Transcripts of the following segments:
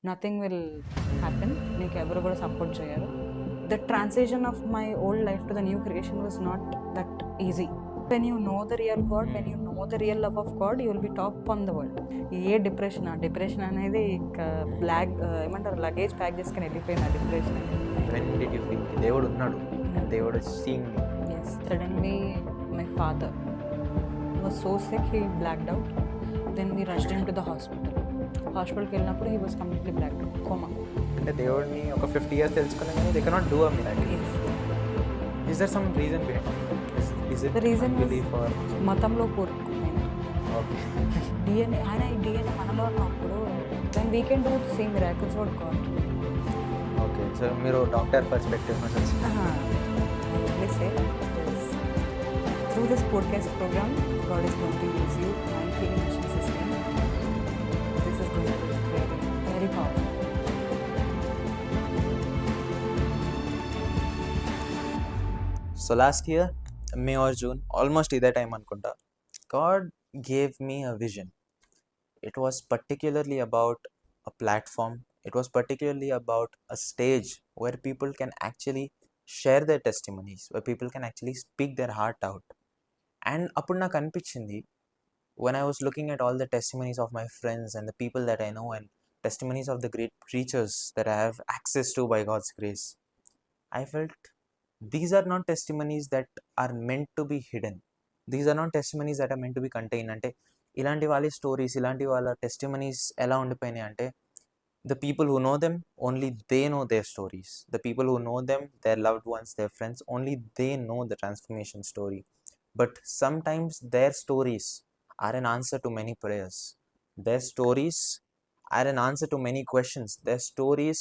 Nothing will happen, నీకు ఎవరు కూడా సపోర్ట్ చేయరు. The transition of my old life to the new creation was not that easy. When you know the real God, when you know the real love of God, you will be top on the world. A depression, ఆ depression అనేది ఇంకా ఏమంటారు, luggage pack చేసుకుని వెళ్ళిపోయిన depression అనేది. When did you feel దేవుడు ఉన్నాడు and దేవుడు is seeing me? Yes, suddenly my father was so sick, he blacked out. Then we rushed him to the hospital. హాస్పిటల్కి వెళ్ళినప్పుడు he was completely blacked out, coma. అంటే దేవుడిని ఒక 50 years తెలుసుకున్నా కానీ they cannot do a miracle. Yes. Is there some reason behind it? Is it The reason was belief or మతంలో కోరుకున్నాను. okay? ఆయన DNA మనలో ఉన్నప్పుడు then we can do the same miracles what God. Okay, so మీరు doctor perspective నుంచి వచ్చి Let's say is through this podcast program, God is going to use you and healing machine system. This is going to be very, very powerful. So last year May or June almost ఇదే time అనుకుంటా, God gave me a vision. It was particularly about a platform, it was particularly about a stage where people can actually share their testimonies, where people can actually speak their heart out. And అప్పుడు నాకు అనిపించింది, when I was looking at all the testimonies of my friends and the people that I know and testimonies of the great preachers that I have access to by God's grace, I felt these are not testimonies that are meant to be hidden. These are not testimonies that are meant to be contained. అంటే ఇలాంటి వాళ్ళ stories, ఇలాంటి వాళ్ళ testimonies ఎలా ఉండిపోయినాయి అంటే, the people who know them, only they know their stories. The people who know them, their loved ones, their friends, only they know the transformation story. But sometimes their stories are an answer to many prayers. Their stories are an answer to many questions. Their stories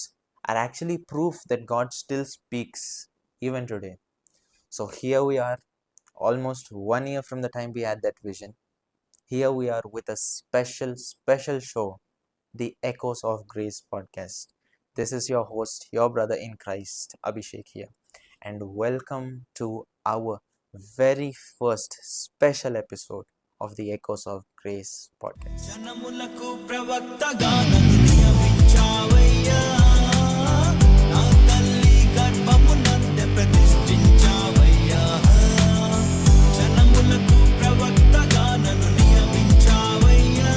are actually proof that God still speaks even today. So here we are, almost 1 year from the time we had that vision. Here we are with a special show, the Echoes of Grace podcast. This is your host, your brother in Christ, Abhishek here, and welcome to our very first special episode of the Echoes of Grace podcast. జనములకు ప్రవక్తగా నన్ను నియమించావయ్యా, నా తల్లి గర్భమునందే ప్రతిష్ఠించావయ్యా. జనములకు ప్రవక్తగా నన్ను నియమించావయ్యా,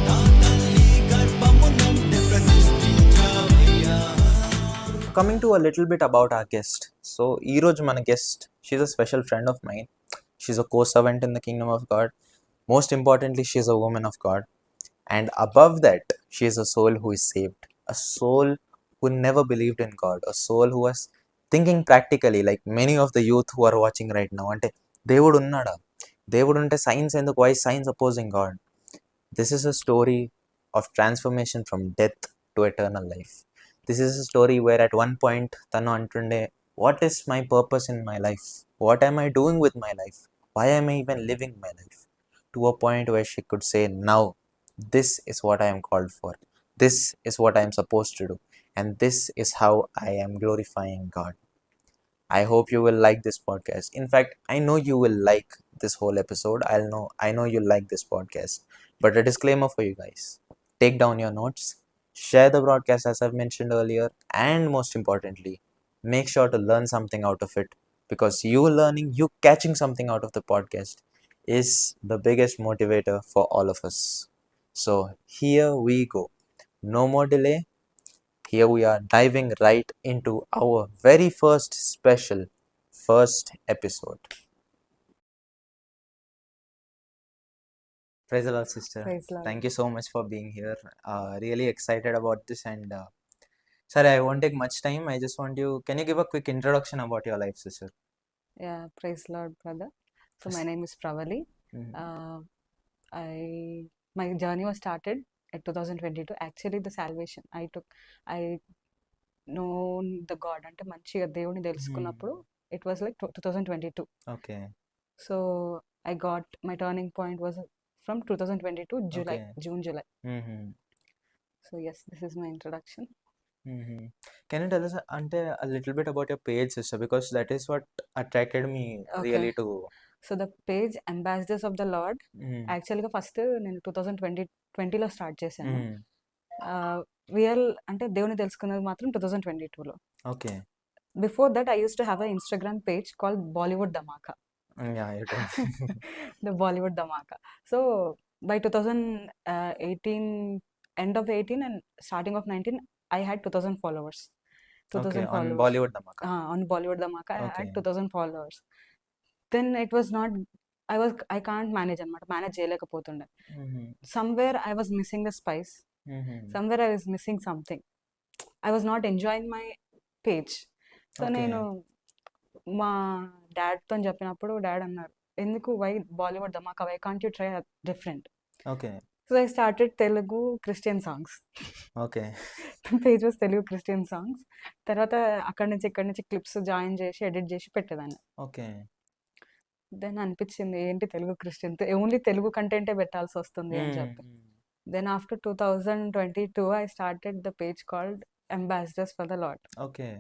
నా తల్లి గర్భమునందే ప్రతిష్ఠించావయ్యా. Coming to a little bit about our guest. So, ఈరోజు మన guest, she's a special friend of mine. She's a co-servant in the kingdom of God. Most importantly, she's a woman of God. And above that, she is a soul who is saved. A soul who never believed in God. A soul who was thinking practically, like many of the youth who are watching right now. అంటే దేవుడు ఉన్నాడా, దేవుడు ఉంటే science ఎందుకు, why science opposing God? This is a story of transformation from death to eternal life. This is a story where at one point తను అంటుండే, what is my purpose in my life? What am I doing with my life? Why am I even living my life? To a point where she could say, now, this is what I am called for. This is what I am supposed to do. And this is how I am glorifying God. I hope you will like this podcast. In fact, I know you will like this whole episode. I know you'll like this podcast. But a disclaimer for you guys. Take down your notes, share the broadcast as I've mentioned earlier, and most importantly, make sure to learn something out of it, because you learning, you catching something out of the podcast is the biggest motivator for all of us. So here we go. No more delay. Here we are diving right into our very first episode. Praise the Lord, sister. Praise Lord. Thank you so much for being here. Really excited about this, and sorry, I won't take much time. I just want you, can you give a quick introduction about your life, sister? Yeah, praise Lord, brother. So my name is Pravali. My journey was started at 2022. Actually, the salvation I know the God అంటే మంచిగా దేవుని తెలుసుకున్నప్పుడు it was like 2022. Okay. So I got my turning point was from 2022 July, Okay. July. Mm-hmm. So yes, this is my introduction. Mm-hmm. Can you tell us a little bit about your page, sister? Because that is what attracted me really to. So the page ambassadors of the lord Mm. యాక్చువల్గా first నేను 2020లో start చేశాను. Real అంటే దేవుని తెలుసుకున్నది మాత్రం 2022లో. Okay. Before that I use to have a Instagram page called Bollywood Dhamaka. Yeah, you told me. The Bollywood Dhamaka. So by 2018, end of 18 and starting of 19, I had 2000 followers. 2000 Okay, on followers. Bollywood Dhamaka. On Bollywood Dhamaka, I Okay. had 2000 followers. Then it was not, I can't manage అనమాట, manage చేయలేకపోతుండే. Mhm. Somewhere I was missing the spice. Mhm. Somewhere I was missing something. I was not enjoying my page. So Okay. నేను మా డాడ్తో చెప్పినప్పుడు dad అన్నారు, ఎందుకు why Bollywood Dhamaka, why can't you try different. Okay. So I started Telugu Christian songs. Okay. Page was Telugu Christian songs. తర్వాత అక్కడి నుంచి ఇక్కడి నుంచి క్లిప్స్ జాయిన్ చేసి ఎడిట్ చేసి పెట్టేదాన్ని. Okay. దెన్ అనిపించింది ఏంటి తెలుగు క్రిస్టియన్ ఓన్లీ తెలుగు కంటెంటే పెట్టాల్సి వస్తుంది అని చెప్పి. Then after 2022 I started the page called ambassadors for the lord. Okay.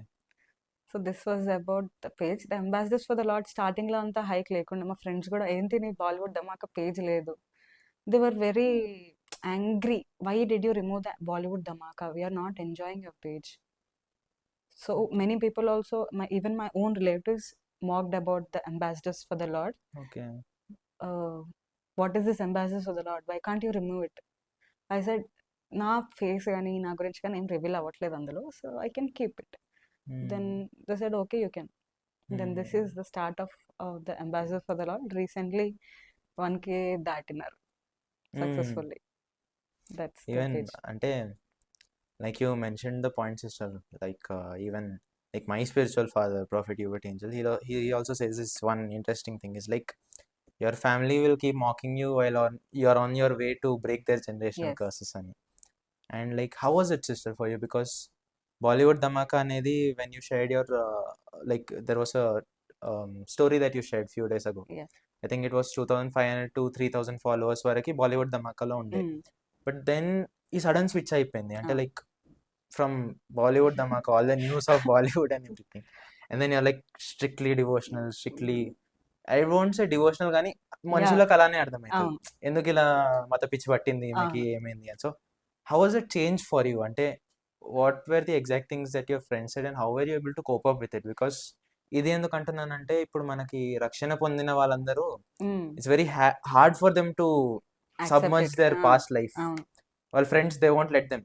So this was about the page. The ambassadors for the lord స్టార్టింగ్లో అంతా హైక్ లేకుండా మా ఫ్రెండ్స్ కూడా ఏంటి నీ బాలీవుడ్ ధమాకా పేజ్ లేదు. They were very angry, why did you remove the Bollywood Dhamaka, we're not enjoying your page. So many people also, even my own relatives mocked about the ambassadors for the lord. Okay. What is this ambassadors for the lord, why can't you remove it. I said నా face కానీ నా గురించి కానీ ఏం reveal అవ్వట్లేదు అందులో, so I can keep it. Then they said, okay, you can. Then this is the start of the Ambassador for the Lord. Recently, 1K దాటినారు successfully. That's the Even page. అంటే like you mentioned the point, sister, like even like my spiritual father, Prophet Hubert Angel, he also says this one interesting thing is like your family will keep mocking you while you're on your way to break their generational Yes. curses అని. And like how was it, sister, for you? Because Bollywood Dhamaka అనేది when you shared your like there was a story that you shared few days ago. Yeah. I think it was 2500 to 3000 followers వరకు బాలీవుడ్ ధమాకాలో ఉండే. But then ఈ sudden switch అయిపోయింది అంటే like from Bollywood Dhamaka all the news of Bollywood and everything, and then you're like strictly devotional, strictly I won't say devotional కానీ మనుషులకు అలానే అర్థమవుతుంది ఎందుకు ఇలా మత పిచ్చి పట్టింది మీకు ఏమైంది అని. So how was it change for you, అంటే what were the exact things that your friends said and how were you able to cope up with it? Because ఇది ఎందుకు అంటున్నానంటే ఇప్పుడు మనకి రక్షణ పొందిన వాళ్ళందరూ it's very hard for them to submerge their past life. వాళ్ళ friends they won't let them.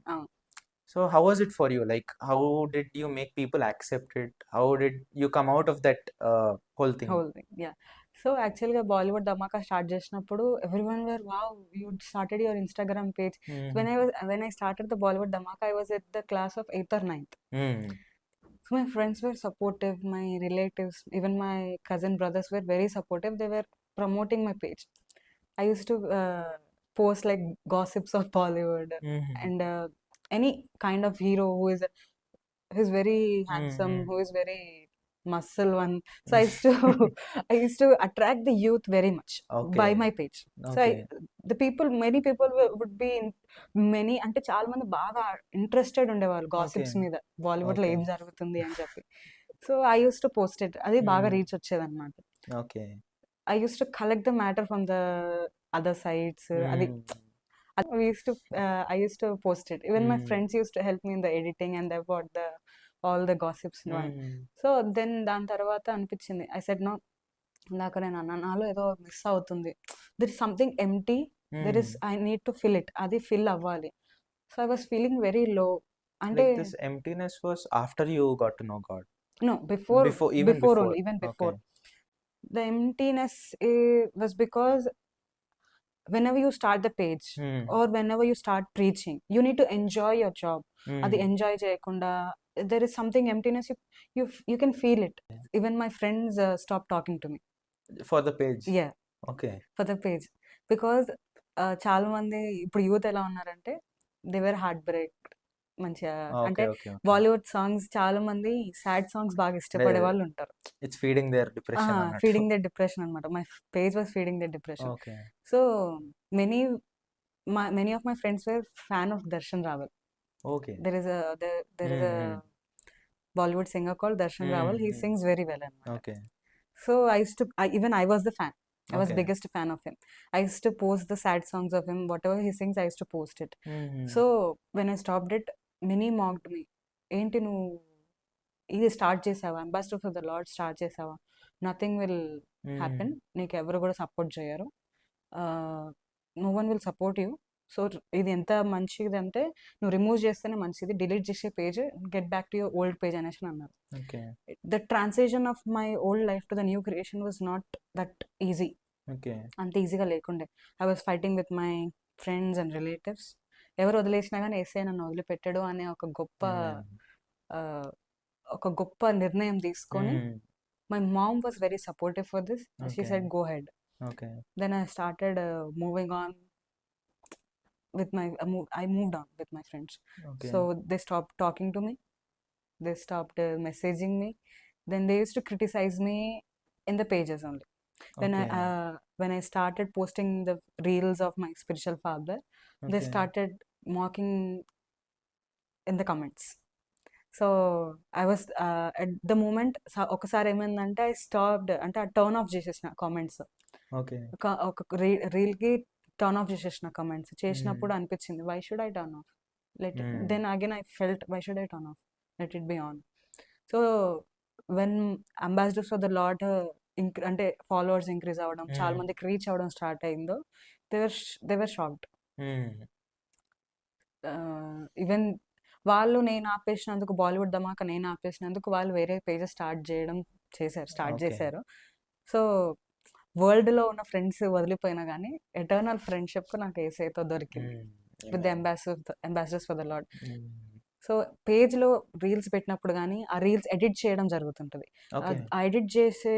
So how was it for you, like how did you make people accept it, how did you come out of that whole thing? Yeah, so యాక్చువల్గా Bollywood Dhamaka start చేసినప్పుడు everyone were wow you started your Instagram page. when I started the Bollywood Dhamaka, I was at the class of 8th or 9th. So my friends were supportive, my relatives, even my cousin brothers were very supportive. They were promoting my page. I used to post like gossips of Bollywood and any kind of hero who's very handsome, who is very muscle one. So I used to attract the youth very much by my page. So many people would be many అంటే చాలా మంది బాగా interested ఉండేవాళ్ళు gossips మీద, బాలీవుడ్ లో ఏం జరుగుతుంది అని చెప్పి. So I use to post it, అది బాగా రీచ్ వచ్చేది అనమాట. I use to collect the matter from the other sides. అది I used to post it. Even my friends used to help me in the editing and they bought all the gossips. So then దాని తర్వాత అనిపించింది, I said no, ఇందాక నేను నాలో ఏదో miss అవుతుంది, there is something empty, there is I need to fill it, అది fill అవ్వాలి. So I was feeling very low. అంటే this emptiness was after you got to know God? No, before only, even before. Okay. The emptiness was because whenever you start the page or whenever you start preaching, you need to enjoy your job. అది enjoy చేయకుండా there is something emptiness, you can feel it. Even my friends stopped talking to me For the page? Yeah. Okay. For the page. Because చాలా మంది ఇప్పుడు youth ఎలా ఉన్నారంటే they were heartbreak మంచిగా, అంటే Bollywood songs చాలా మంది సాడ్ సాంగ్స్ బాగా ఇష్టపడే వాళ్ళు ఉంటారు. It's feeding their depression. Feeding their depression అనమాట. My page was feeding their depression. Okay. So many of my friends were fan of Darshan Rawal. Okay. There is a Bollywood singer called Darshan Rawal. He sings very well. Okay. So even I was the fan. I was Okay. biggest fan of him. I used to post the sad songs of him. Whatever he sings, I used to post it. Mhm. So when I stopped it, Mini mocked me. ఏంటి నువ్వు ఇది start చేసావా, ambassador for the lord start చేసావా, nothing will happen, నీకు ఎవరు కూడా support చేయరు, no one will support you. So ఇది ఎంత మంచిది అంటే నువ్వు రిమూవ్ చేస్తేనే మంచిది, డిలీట్ చేసే page, get back to your old page అనేసి అన్నారు. Okay. The transition of my old life to the new creation was not that easy. Okay. అంత ఈజీగా లేకుండే. I was fighting with my friends and relatives. ఎవరు వదిలేసినా కానీ SI నన్ను వదిలిపెట్టడు అనే Amen. ఒక గొప్ప నిర్ణయం తీసుకొని, Mhm. My mom was very supportive for this. She Okay. Said go head. Okay. Then I started moving on with my I moved on with my friends. Okay. So they stopped talking to me, they stopped messaging me. Then they used to criticize me in the pages only. When Okay. when I started posting the reels of my spiritual father, they Okay. started mocking in the comments. So I was at the moment ఒకసారి ఏమైందంటే I stopped, అంటే ఆ turn off చేసేసిన comments, Okay. ఒక రీల్కి turn off చేసేసిన comments చేసినప్పుడు అనిపించింది why should I turn off, let then again I felt why should I turn off, let it be on. So when ambassadors for the lord అంటే followers increase అవ్వడం, చాలా మందికి reach అవ్వడం start అయిందో, they were shocked. Mhm. Even వాళ్ళు నేను ఆపేసినందుకు, బాలీవుడ్ ధమాకా నేను ఆపేసినందుకు వాళ్ళు వేరే పేజెస్ స్టార్ట్ Okay. చేశారు. సో వరల్డ్లో ఉన్న ఫ్రెండ్స్ వదిలిపోయినా కానీ ఎటర్నల్ ఫ్రెండ్షిప్ నాకు ఏసైతో దొరికింది with the Amen. Ambassadors for the lord. Mhm. So పేజ్లో రీల్స్ పెట్టినప్పుడు కానీ ఆ రీల్స్ ఎడిట్ చేయడం జరుగుతుంటుంది. Okay. ఆ ఎడిట్ చేసే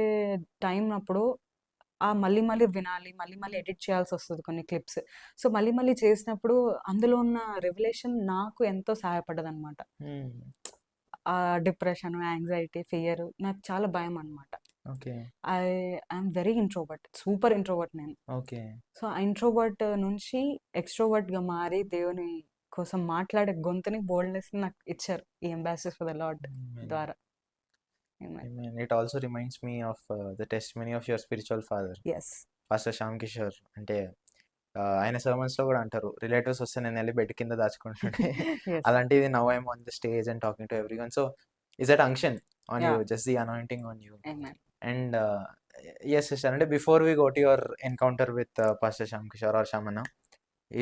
టైం అప్పుడు మళ్ళీ మళ్ళీ వినాలి, మళ్ళీ మళ్ళీ ఎడిట్ చేయాల్సి వస్తుంది కొన్ని క్లిప్స్. సో మళ్ళీ మళ్ళీ చేసినప్పుడు అందులో ఉన్న రెవల్యూషన్ నాకు ఎంతో సహాయపడ్డది అనమాట. Mhm. ఆ డిప్రెషన్, యాంగ్జైటీ, ఫియర్ నాకు చాలా భయం అనమాట. Okay. I'm very introvert, super introvert నేను. Okay. సో ఆ ఇంట్రోవర్ట్ నుంచి ఎక్స్ట్రోవర్ట్గా మారి దేవుని కోసం మాట్లాడే గొంతుని, బోల్డ్నెస్ నాకు ఇచ్చారు ఈ ambassadors for the lord Amen. ద్వారా. Amen. Amen. It also reminds me of the testimony of your spiritual father, Yes. Pastor Shyam Kishore. అంటే ఆయన sermons లో కూడా అంటారు, రిలేటివ్స్ వస్తే నేను వెళ్ళి బెడ్ కింద దాచుకుంటుంటే Yes. అలాంటిది now I'm on the stage and talking to everyone. So is that unction on you, Yeah. Just the anointing on you. Amen. And yes sister, అంటే before we go to your encounter with Pastor Shyam Kishore or Shamana,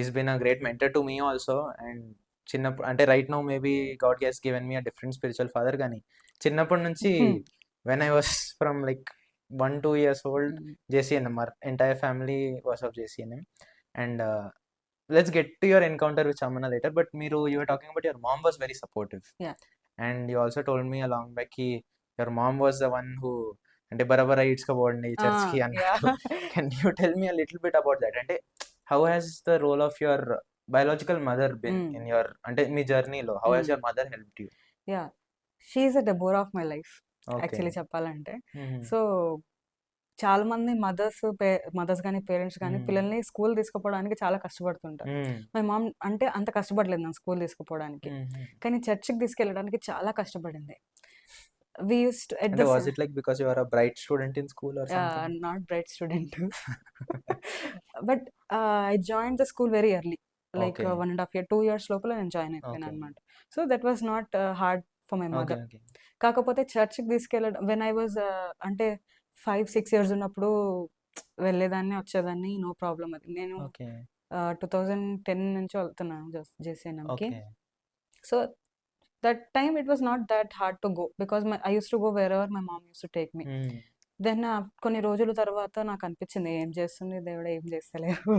is been a great mentor to me also. And చిన్నప్పుడు అంటే right now maybe God he's given me a different spiritual father, కానీ చిన్నప్పటి నుంచి when I was from like 1-2 years old, JCNM, our entire family was of JCNM. And let's get to your encounter with Shamana later, but you were talking about your mom was very supportive. Yeah. And you also told me along back your mom was the one who అంటే బరాబరా ఇడ్చుకోబోండి చర్చ్కి అన్నట్టు. Can you tell me a little bit about that? అంటే how has the role of your biological mother been in your, అంటే మీ జర్నీలో how has your mother helped you? Yeah, she is a Deborah of my life actually చెప్పాలంటే. So చాలా మంది mothers కానీ parents కానీ పిల్లల్ని స్కూల్ తీసుకుపోవడానికి చాలా కష్టపడుతుంటారు. మై మామ్ అంటే అంత కష్టపడలేదు నన్ను స్కూల్ తీసుకుపోవడానికి, కానీ చర్చ్కి తీసుకెళ్ళడానికి చాలా కష్టపడింది. We used to And was it like because you are a bright student in school or something? Not bright student, but I joined the school very early, like Okay. 1.5 year, 2 years లోపల నేను join అయిపోయాను Okay. అనమాట. So that was not hard for my Okay, mother. okay. కాకపోతే చర్చ్కి తీసుకెళ్ళడం when I was అంటే 5-6 years ఉన్నప్పుడు వెళ్ళేదాన్ని వచ్చేదాన్ని, నో ప్రాబ్లం. అది నేను Okay. 2010 నుంచి వెళ్తున్నాను JCNMకి. Okay. So that time it was not that hard to go because I used to go wherever my mom used to take me. Then కొన్ని రోజుల తర్వాత నాకు అనిపించింది ఏం చేస్తుంది దేవుడు, ఏం చేస్తలేరు,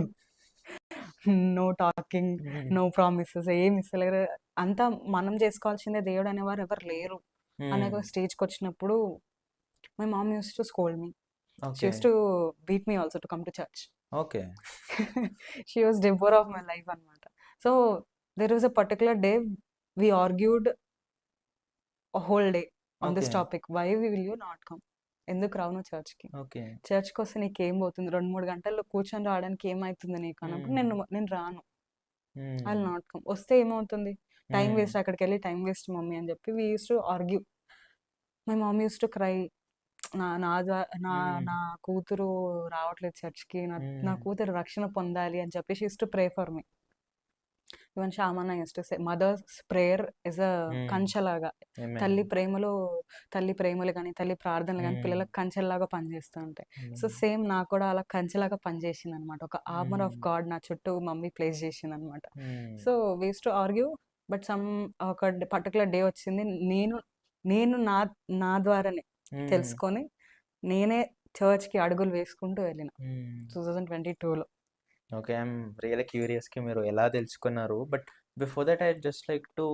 నో టాకింగ్, నో ప్రామిసెస్, ఏం ఇస్తలేరు, అంతా మనం చేసుకోవాల్సిందే, దేవుడు అనేవారు ఎవరు లేరు అనే స్టేజ్కి వచ్చినప్పుడు my mom used to scold me. She used to beat me also to come to church. Okay. She was Deborah of my life అనమాట. So there was a particular day we argued a whole day on this Okay. topic. Why will you not come? ఎందుకు రావు నువ్వు చర్చ్కి? Okay. చర్చ్కి వస్తే నీకేం పోతుంది, 2-3 గంటల్లో కూర్చొని రావడానికి ఏమవుతుంది నీకు అన్నప్పుడు నేను రాను, ఐ విల్ నాట్ కమ్. వస్తే ఏమవుతుంది, టైం వేస్ట్, అక్కడికి వెళ్ళి టైం వేస్ట్ మమ్మీ అని చెప్పి we use to argue. My mom used to cry. నా కూతురు రావట్లేదు చర్చ్కి, నా కూతురు రక్షణ పొందాలి అని చెప్పేసి used to pray for me. Even షామన్న used to say mothers prayer is a కంచెలాగా. తల్లి ప్రేమలు కానీ తల్లి ప్రార్థనలు కానీ పిల్లలకు కంచెలాగా పనిచేస్తూ ఉంటాయి. సో సేమ్ నాకు కూడా అలా కంచెలాగా పనిచేసింది అనమాట. ఒక ఆర్మర్ ఆఫ్ గాడ్ నా చుట్టూ మమ్మీ ప్లేస్ చేసింది అనమాట. So we use to argue, but ఒక పర్టికులర్ డే వచ్చింది, నేను నా ద్వారానే తెలుసుకొని నేనే చర్చ్కి అడుగులు వేసుకుంటూ వెళ్ళిన 2022లో. ఓకే, ఐఎమ్ రియల్లీ క్యూరియస్కి మీరు ఎలా తెలుసుకున్నారు. But before that I just like to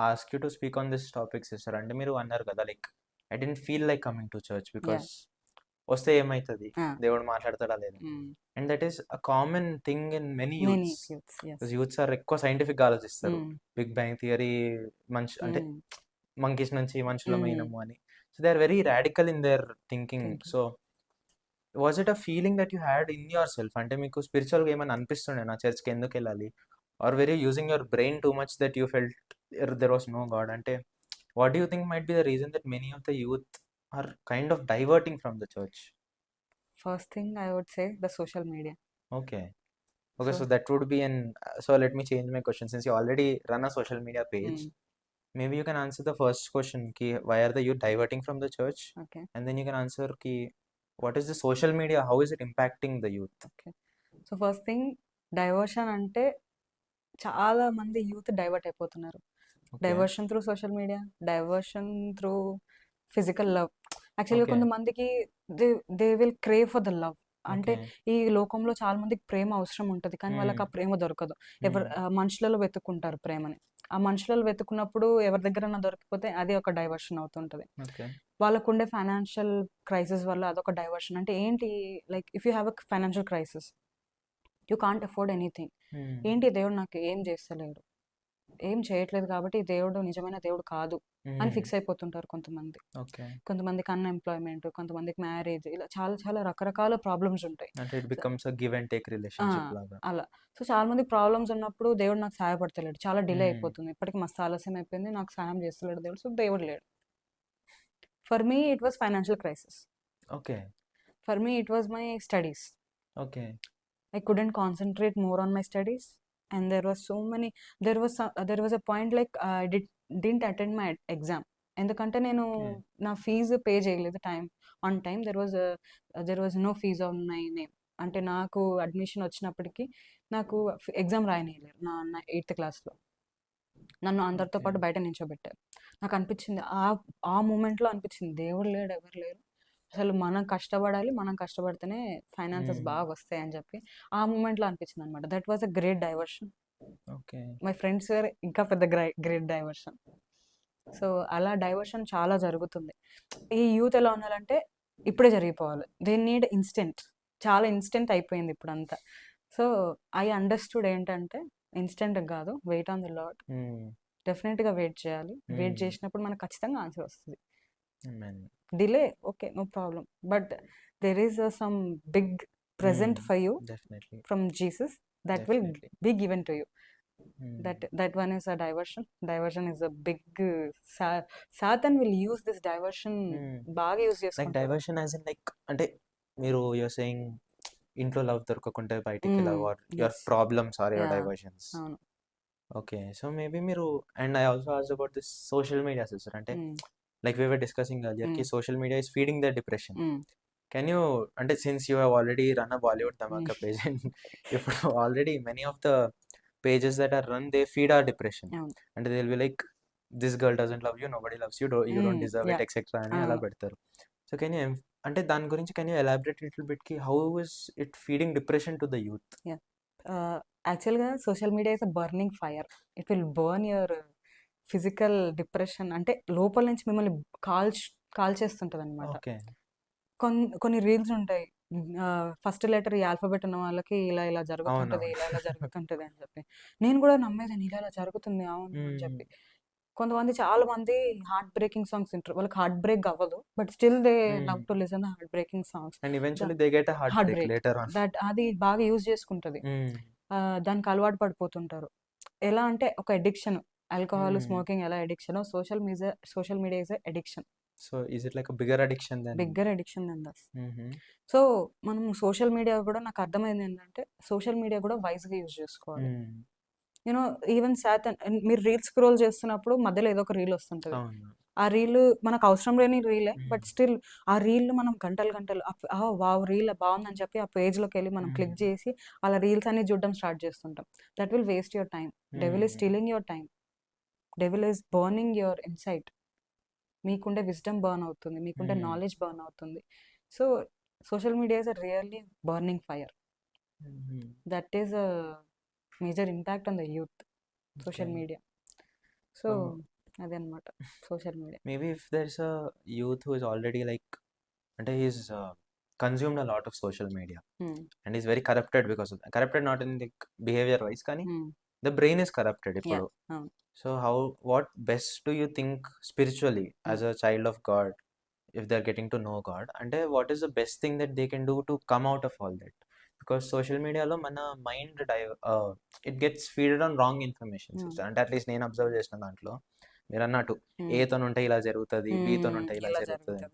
ask you to speak on this topic sister. అంటే మీరు అన్నారు కదా like I don't feel like coming to church because వస్తే ఏమవుతుంది, దేవుడు మాట్లాడతాడా లేదా. And that is a common thing in many youths. Youths are ఎక్కువ సైంటిఫిక్ ఆలోచిస్తారు. బిగ్ బ్యాంగ్ థియరీ అంటే మంకీస్ నుంచి మనుషులమైనము అని. So they are very radical in their thinking. So was it a feeling that you had in yourself? అంటే మీకు స్పిరిచువల్గా ఏమైనా అనిపిస్తుండే నా చర్చ్కి ఎందుకు వెళ్ళాలి, or very using your brain too much that you felt there was no God? అంటే what do you think might be the reason that many of the youth are kind of diverting from the church? First thing I would say the social media. Okay, so that would be so let me change my question. Since you already run a social media page, maybe you can answer the first question, why are the youth diverting from the church? Okay. And then you can answer what is the social media, how is it impacting the youth? Okay. So first thing, diversion అంటే చాలా మంది youth divert అయిపోతున్నారు. Diversion through social media, diversion through physical love. యాక్చువల్గా కొంతమందికి they will crave for the love. అంటే ఈ లోకంలో చాలా మందికి ప్రేమ అవసరం ఉంటుంది, కానీ వాళ్ళకి ఆ ప్రేమ దొరకదు. మనుషులలో వెతుక్కుంటారు ప్రేమని. ఆ మనుషులలో వెతుకున్నప్పుడు ఎవరి దగ్గర దొరికిపోతే అది ఒక డైవర్షన్ అవుతుంటది. వాళ్ళకు ఉండే ఫైనాన్షియల్ క్రైసిస్ వల్ల అదొక డైవర్షన్. అంటే ఏంటి, like if you have a financial crisis, you can't afford anything. ఏంటి, దేవుడు నాకు ఏం చేస్తలేడు, ఏం చేయట్లేదు కాబట్టి దేవుడు నిజమైన దేవుడు కాదు అని ఫిక్స్ అయిపోతుంటారు కొంతమంది. కొంతమందికి అన్ఎంప్లాయ్మెంట్, కొంతమందికి మ్యారేజ్, ఇలా చాలా చాలా రకరకాల ప్రాబ్లమ్స్ ఉంటాయి. అలా సో చాలా మంది ప్రాబ్లమ్స్ ఉన్నప్పుడు దేవుడు నాకు సహాయపడతలేడు, చాలా డిలే అయిపోతుంది, ఇప్పటికి మస్తు ఆలస్యం అయిపోయింది, నాకు సహాయం చేస్తలేడు దేవుడు, సో దేవుడు లేడు. For me it was financial crisis. For me it was my studies. I couldn't concentrate more on my studies, and there was a point like I didn't attend my exam. ఎందుకంటే నేను నా fees pay చేయలేదు on time. There was no fees on my name. అంటే నాకు admission వచ్చినప్పటికీ నాకు exam రాయనీయలేరు నా 8th క్లాస్లో. నన్ను అందరితో పాటు బయట నిల్చోబెట్టారు. నాకు అనిపించింది, ఆ మూమెంట్లో అనిపించింది, దేవుడు లేడు, ఎవరు లేరు, అసలు మనం కష్టపడాలి, మనం కష్టపడితేనే ఫైనాన్సెస్ బాగా వస్తాయి అని చెప్పి ఆ మూమెంట్లో అనిపించింది అనమాట. That was a great diversion. My friends were ఇంకా పెద్ద గ్రేట్ డైవర్షన్. సో అలా డైవర్షన్ చాలా జరుగుతుంది. ఈ యూత్ ఎలా ఉండాలంటే ఇప్పుడే జరిగిపోవాలి, దే నీడ్ ఇన్స్టెంట్. చాలా ఇన్స్టెంట్ అయిపోయింది ఇప్పుడు అంతా. సో ఐ అండర్స్టూడ్ ఏంటంటే ఇన్స్టెంట్ కాదు, వెయిట్ ఆన్ ద లార్డ్. డెఫినెట్గా వెయిట్ చేయాలి. వెయిట్ చేసినప్పుడు మనకు ఖచ్చితంగా ఆన్సర్ వస్తుంది. Delay, okay, no problem, but there is some big present for you from Jesus that will be given to you. That one is a diversion is a big Satan will use this diversion బాగా use చేసుకుంటారు. Like diversion as in like అంటే మీరు you're saying ఇంట్లో love దొరకకుంటే బయటికి love, or your problems are your diversions. అవును. Okay, so maybe మీరు, and I also asked about this social media sister. అంటే like we were discussing earlier, social media is feeding their depression. Can you, and since you have already run a Bollywood Dhamaka page, and if already many of the pages that are run, they feed our depression, and they'll be like, this girl doesn't love you, nobody loves you, you don't deserve it, etc. అని అలా పెడతారు. So can you, అంటే దాని గురించి can you elaborate a little bit ki how is it feeding depression to the youth? యాక్చువల్గా social media is a burning fire. It will burn your physical depression. అంటే లోపల నుంచి మిమ్మల్ని కాల్చేస్తుంటది అనమాట. కొన్ని రీల్స్ ఉంటాయి, ఫస్ట్ లెటర్ ఈ ఆల్ఫాబెట్ ఉన్న వాళ్ళకి ఇలా జరుగుతుంటది, ఇలా జరుగుతుంటది అని చెప్పి. నేను కూడా నమ్మేదాన్ని, ఇలా జరుగుతుంది అవును అని చెప్పి. కొంతమంది, చాలా మంది హార్ట్ బ్రేకింగ్ సాంగ్స్ వింటారు, వాళ్ళకి హార్ట్ బ్రేక్ అవ్వదు, but still they love to listen the heart breaking songs. That అది బాగా యూజ్ చేసుకుంటది, దానికి అలవాటు పడిపోతుంటారు. ఎలా అంటే ఒక అడిక్షన్, ఆల్కహాల్, స్మోకింగ్ ఎలా addiction, social media is addiction. So is it like bigger addiction then? Bigger addiction than this. So మనం సోషల్ మీడియా కూడా నాకు అర్థమైంది ఏంటంటే సోషల్ మీడియా కూడా వైజ్గా యూజ్ చేసుకోవాలి. యూనో ఈవెన్ మీరు రీల్ స్క్రోల్ చేస్తున్నప్పుడు మధ్యలో ఏదో ఒక రీల్ వస్తుంటుంది. అవును. ఆ రీల్ మనకు అవసరం లేని రీలే, బట్ స్టిల్ ఆ రీల్ మనం గంటలు గంటలు వావ్ రీల్ బాగుందని చెప్పి ఆ పేజ్లోకి వెళ్ళి మనం క్లిక్ చేసి అలా రీల్స్ అన్ని చూడడం స్టార్ట్ చేస్తుంటాం. That will waste your time. Devil is stealing your time. Devil is burning your insight. మీకుండే విజ్డమ్ బర్న్ అవుతుంది, మీకుండే నాలెడ్జ్ బర్న్ అవుతుంది. So social media is a really burning fire. That is a major impact on the youth, social media. So అదనమాట social media. Maybe if there is a youth who is already like అంటే he's consumed a lot of social media and is very corrupted because of corrupted not in like behaviour wise కానీ the brain is corrupted ఇప్పుడు. So what best do you think spiritually as a child of God, if they're getting to know God, and what is the best thing that they can do to come out of all that? Because social media lo mana mind it gets feeded on wrong information system. And at least నేను observe చేసిన దాంట్లో మీరు అన్నట్టు ఏ తోనుంటే ఇలా జరుగుతుంది, B తోనుంటే ఇలా జరుగుతుంది,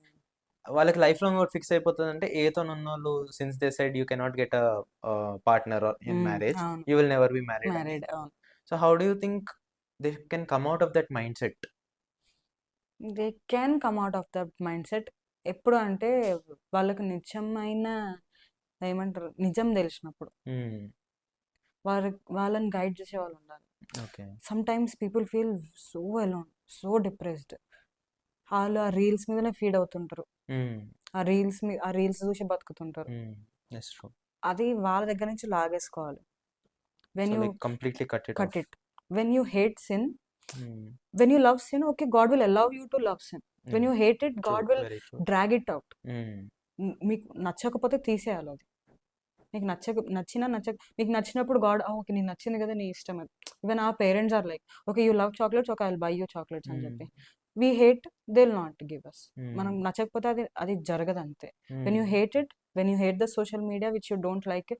వాళ్ళకి లైఫ్ లాంగ్ ఒకటి ఫిక్స్ అయిపోతుంది. అంటే ఏ తోనున్న వాళ్ళు since they side you cannot get a partner in marriage, you will never be married. So how do you think they can come out of that mindset? They can come out of that mind set. ఎప్పుడు అంటే వాళ్ళకి నిజమైన ఏమంటారు నిజం తెలిసినప్పుడు వాళ్ళని guide చేసే వాళ్ళు ఉండాలి. Some times people feel so alone, so depressed. వాళ్ళు ఆ రీల్స్ మీదనే ఫీడ్ అవుతుంటారు, ఆ రీల్స్ చూసి బతుకుతుంటారు. అది వాళ్ళ దగ్గర నుంచి లాగేసుకోవాలి. When you completely cut it. When you hate sin, when you love sin, okay, God will allow you to love sin. When you hate it, God will drag it out. మీకు నచ్చకపోతే తీసేయాలి అది. మీకు మీకు నచ్చినప్పుడు గాడ్ ఓకే నీకు నచ్చింది కదా నీ ఇష్టం అది. ఈవెన్ ఆ parents are like okay you love chocolates, okay I will buy you chocolates అని చెప్పి. We hate, they will not give us. మనం నచ్చకపోతే అది జరగదు అంతే. When you hate it, when you hate the social media which you don't like,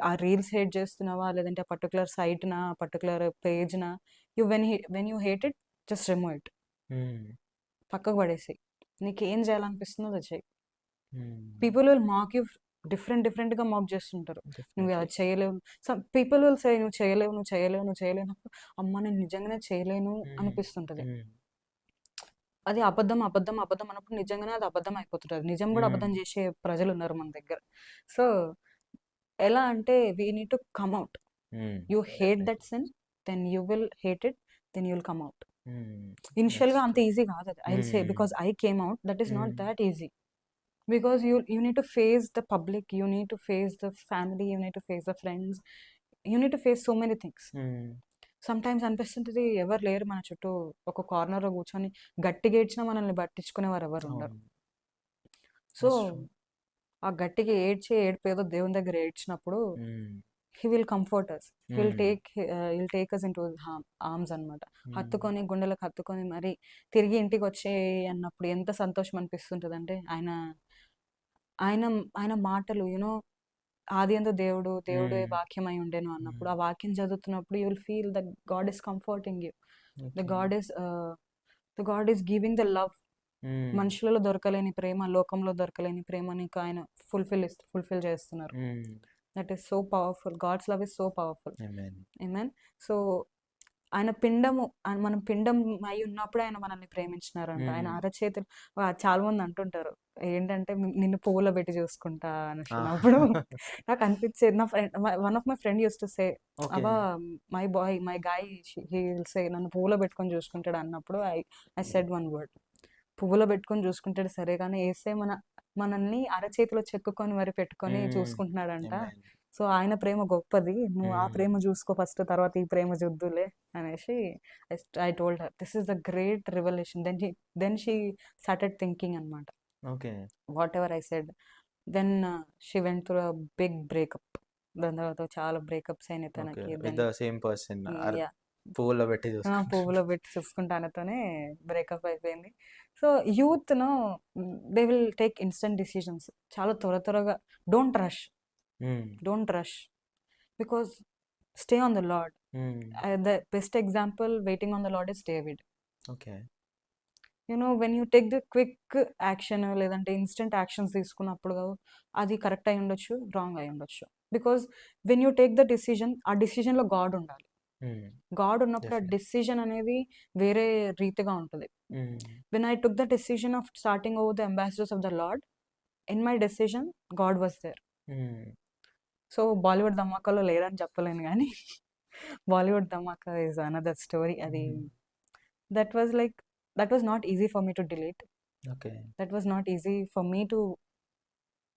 ఆ reels hate చేస్తున్నావా లేదంటే ఆ పర్టికులర్ సైట్నా పర్టికులర్ పేజ్నా, when you hate it just remove it. పక్కకు పడేసి నీకు ఏం చేయాలనిపిస్తుందో అది చెయ్యి. పీపుల్ విల్ మాక్ యూ డిఫరెంట్గా మాక్ చేస్తుంటారు. నువ్వు అది చేయలేవు. సమ్ పీపుల్ విల్ సే నువ్వు చేయలేనప్పుడు అమ్మ నేను నిజంగానే చేయలేను అనిపిస్తుంటది. అది అబద్ధం అన్నప్పుడు నిజంగానే అది అబద్ధం అయిపోతుంటుంది. నిజం కూడా అబద్ధం చేసే ప్రజలు ఉన్నారు మన దగ్గర. సో ఎలా అంటే we need to come out. You hate that sin, then you will hate it, then you will come out. ఇనిషియల్గా అంత ఈజీ కాదు అది. I say because I came out, that is not that easy. Because you need to face the public, you need to face the family, you need to face the friends, you need to face so many things. Sometimes అనిపిస్తుంటుంది ఎవరు లేరు మన చుట్టూ, ఒక కార్నర్లో కూర్చొని గట్టిగా ఏడ్చినా మనల్ని పట్టించుకునేవారు ఎవరు ఉండరు. సో ఆ గట్టిగా ఏడుపు ఏదో దేవుని దగ్గర ఏడ్చినప్పుడు he will comfort us, he'll take us into his arms అన్నమాట. హత్తుకొని గుండెలకు హత్తుకొని మరి తిరిగి ఇంటికి వచ్చే అన్నప్పుడు ఎంత సంతోషం అనిపిస్తుంటుంది అంటే ఆయన మాటలు యూనో ఆది యందు దేవుడే వాక్యం అయి ఉండేను అన్నప్పుడు ఆ వాక్యం చదువుతున్నప్పుడు you will feel the God is comforting you. The God is giving the love. మనుషులలో దొరకలేని ప్రేమ, లోకంలో దొరకలేని ప్రేమ నీకు ఆయన ఫుల్ఫిల్ చేస్తున్నారు. That is so powerful. God's love is so powerful. Amen. So ఆయన పిండము, మనం పిండం అయి ఉన్నప్పుడు ఆయన మనల్ని ప్రేమించినారంట. ఆయన అరచేతులు చాలా మంది అంటుంటారు ఏంటంటే నిన్ను పువ్వులో పెట్టి చూసుకుంటా అనుకున్నప్పుడు నాకు అనిపించేది. నా friend, one of my friend used to say అబ్బా my guy he will say నన్ను పువ్వులో పెట్టుకొని చూసుకుంటాడు అన్నప్పుడు ఐ సెడ్ వన్ వర్డ్, పువ్వులో పెట్టుకొని చూసుకుంటాడు సరే కానీ వేసే మనల్ని అరచేతిలో చెక్కుకొని మరి పెట్టుకొని చూసుకుంటున్నాడంట. సో ఆయన ప్రేమ గొప్పది, నువ్వు ఆ ప్రేమ చూసుకో ఫస్ట్, తర్వాత ఈ ప్రేమ చూద్దులే అనేసి I told her this is the great revolution. Then she started thinking అనమాట whatever I said. Then she went through a big breakup. దాని తర్వాత చాలా బ్రేకప్స్ అయినాయి తనకి. పువ్వులో పెట్టి చూసుకుంటానతోనే బ్రేకప్ అయిపోయింది. సో యూత్ను they will take instant decisions చాలా త్వరగా. Don't rush because stay on the Lord. The best example waiting on the Lord is David. When you take the quick action లేదంటే ఇన్స్టెంట్ యాక్షన్స్ తీసుకున్నప్పుడు అది correct అయి ఉండొచ్చు, wrong అయి ఉండొచ్చు. Because when you take the decision, ఆ డిసిజన్లో God ఉండాలి. God ఉన్నప్పుడు ఆ Definitely. డిసిజన్ అనేది వేరే రీతిగా ఉంటుంది. When I took the decision of starting over the ambassadors of the Lord, in my decision God was there. So Bollywood ధమాకాలో లేరని చెప్పలేను కానీ Bollywood Dhamaka is another story. అది that was like that was not easy for me to delete. Okay. That was not easy for me to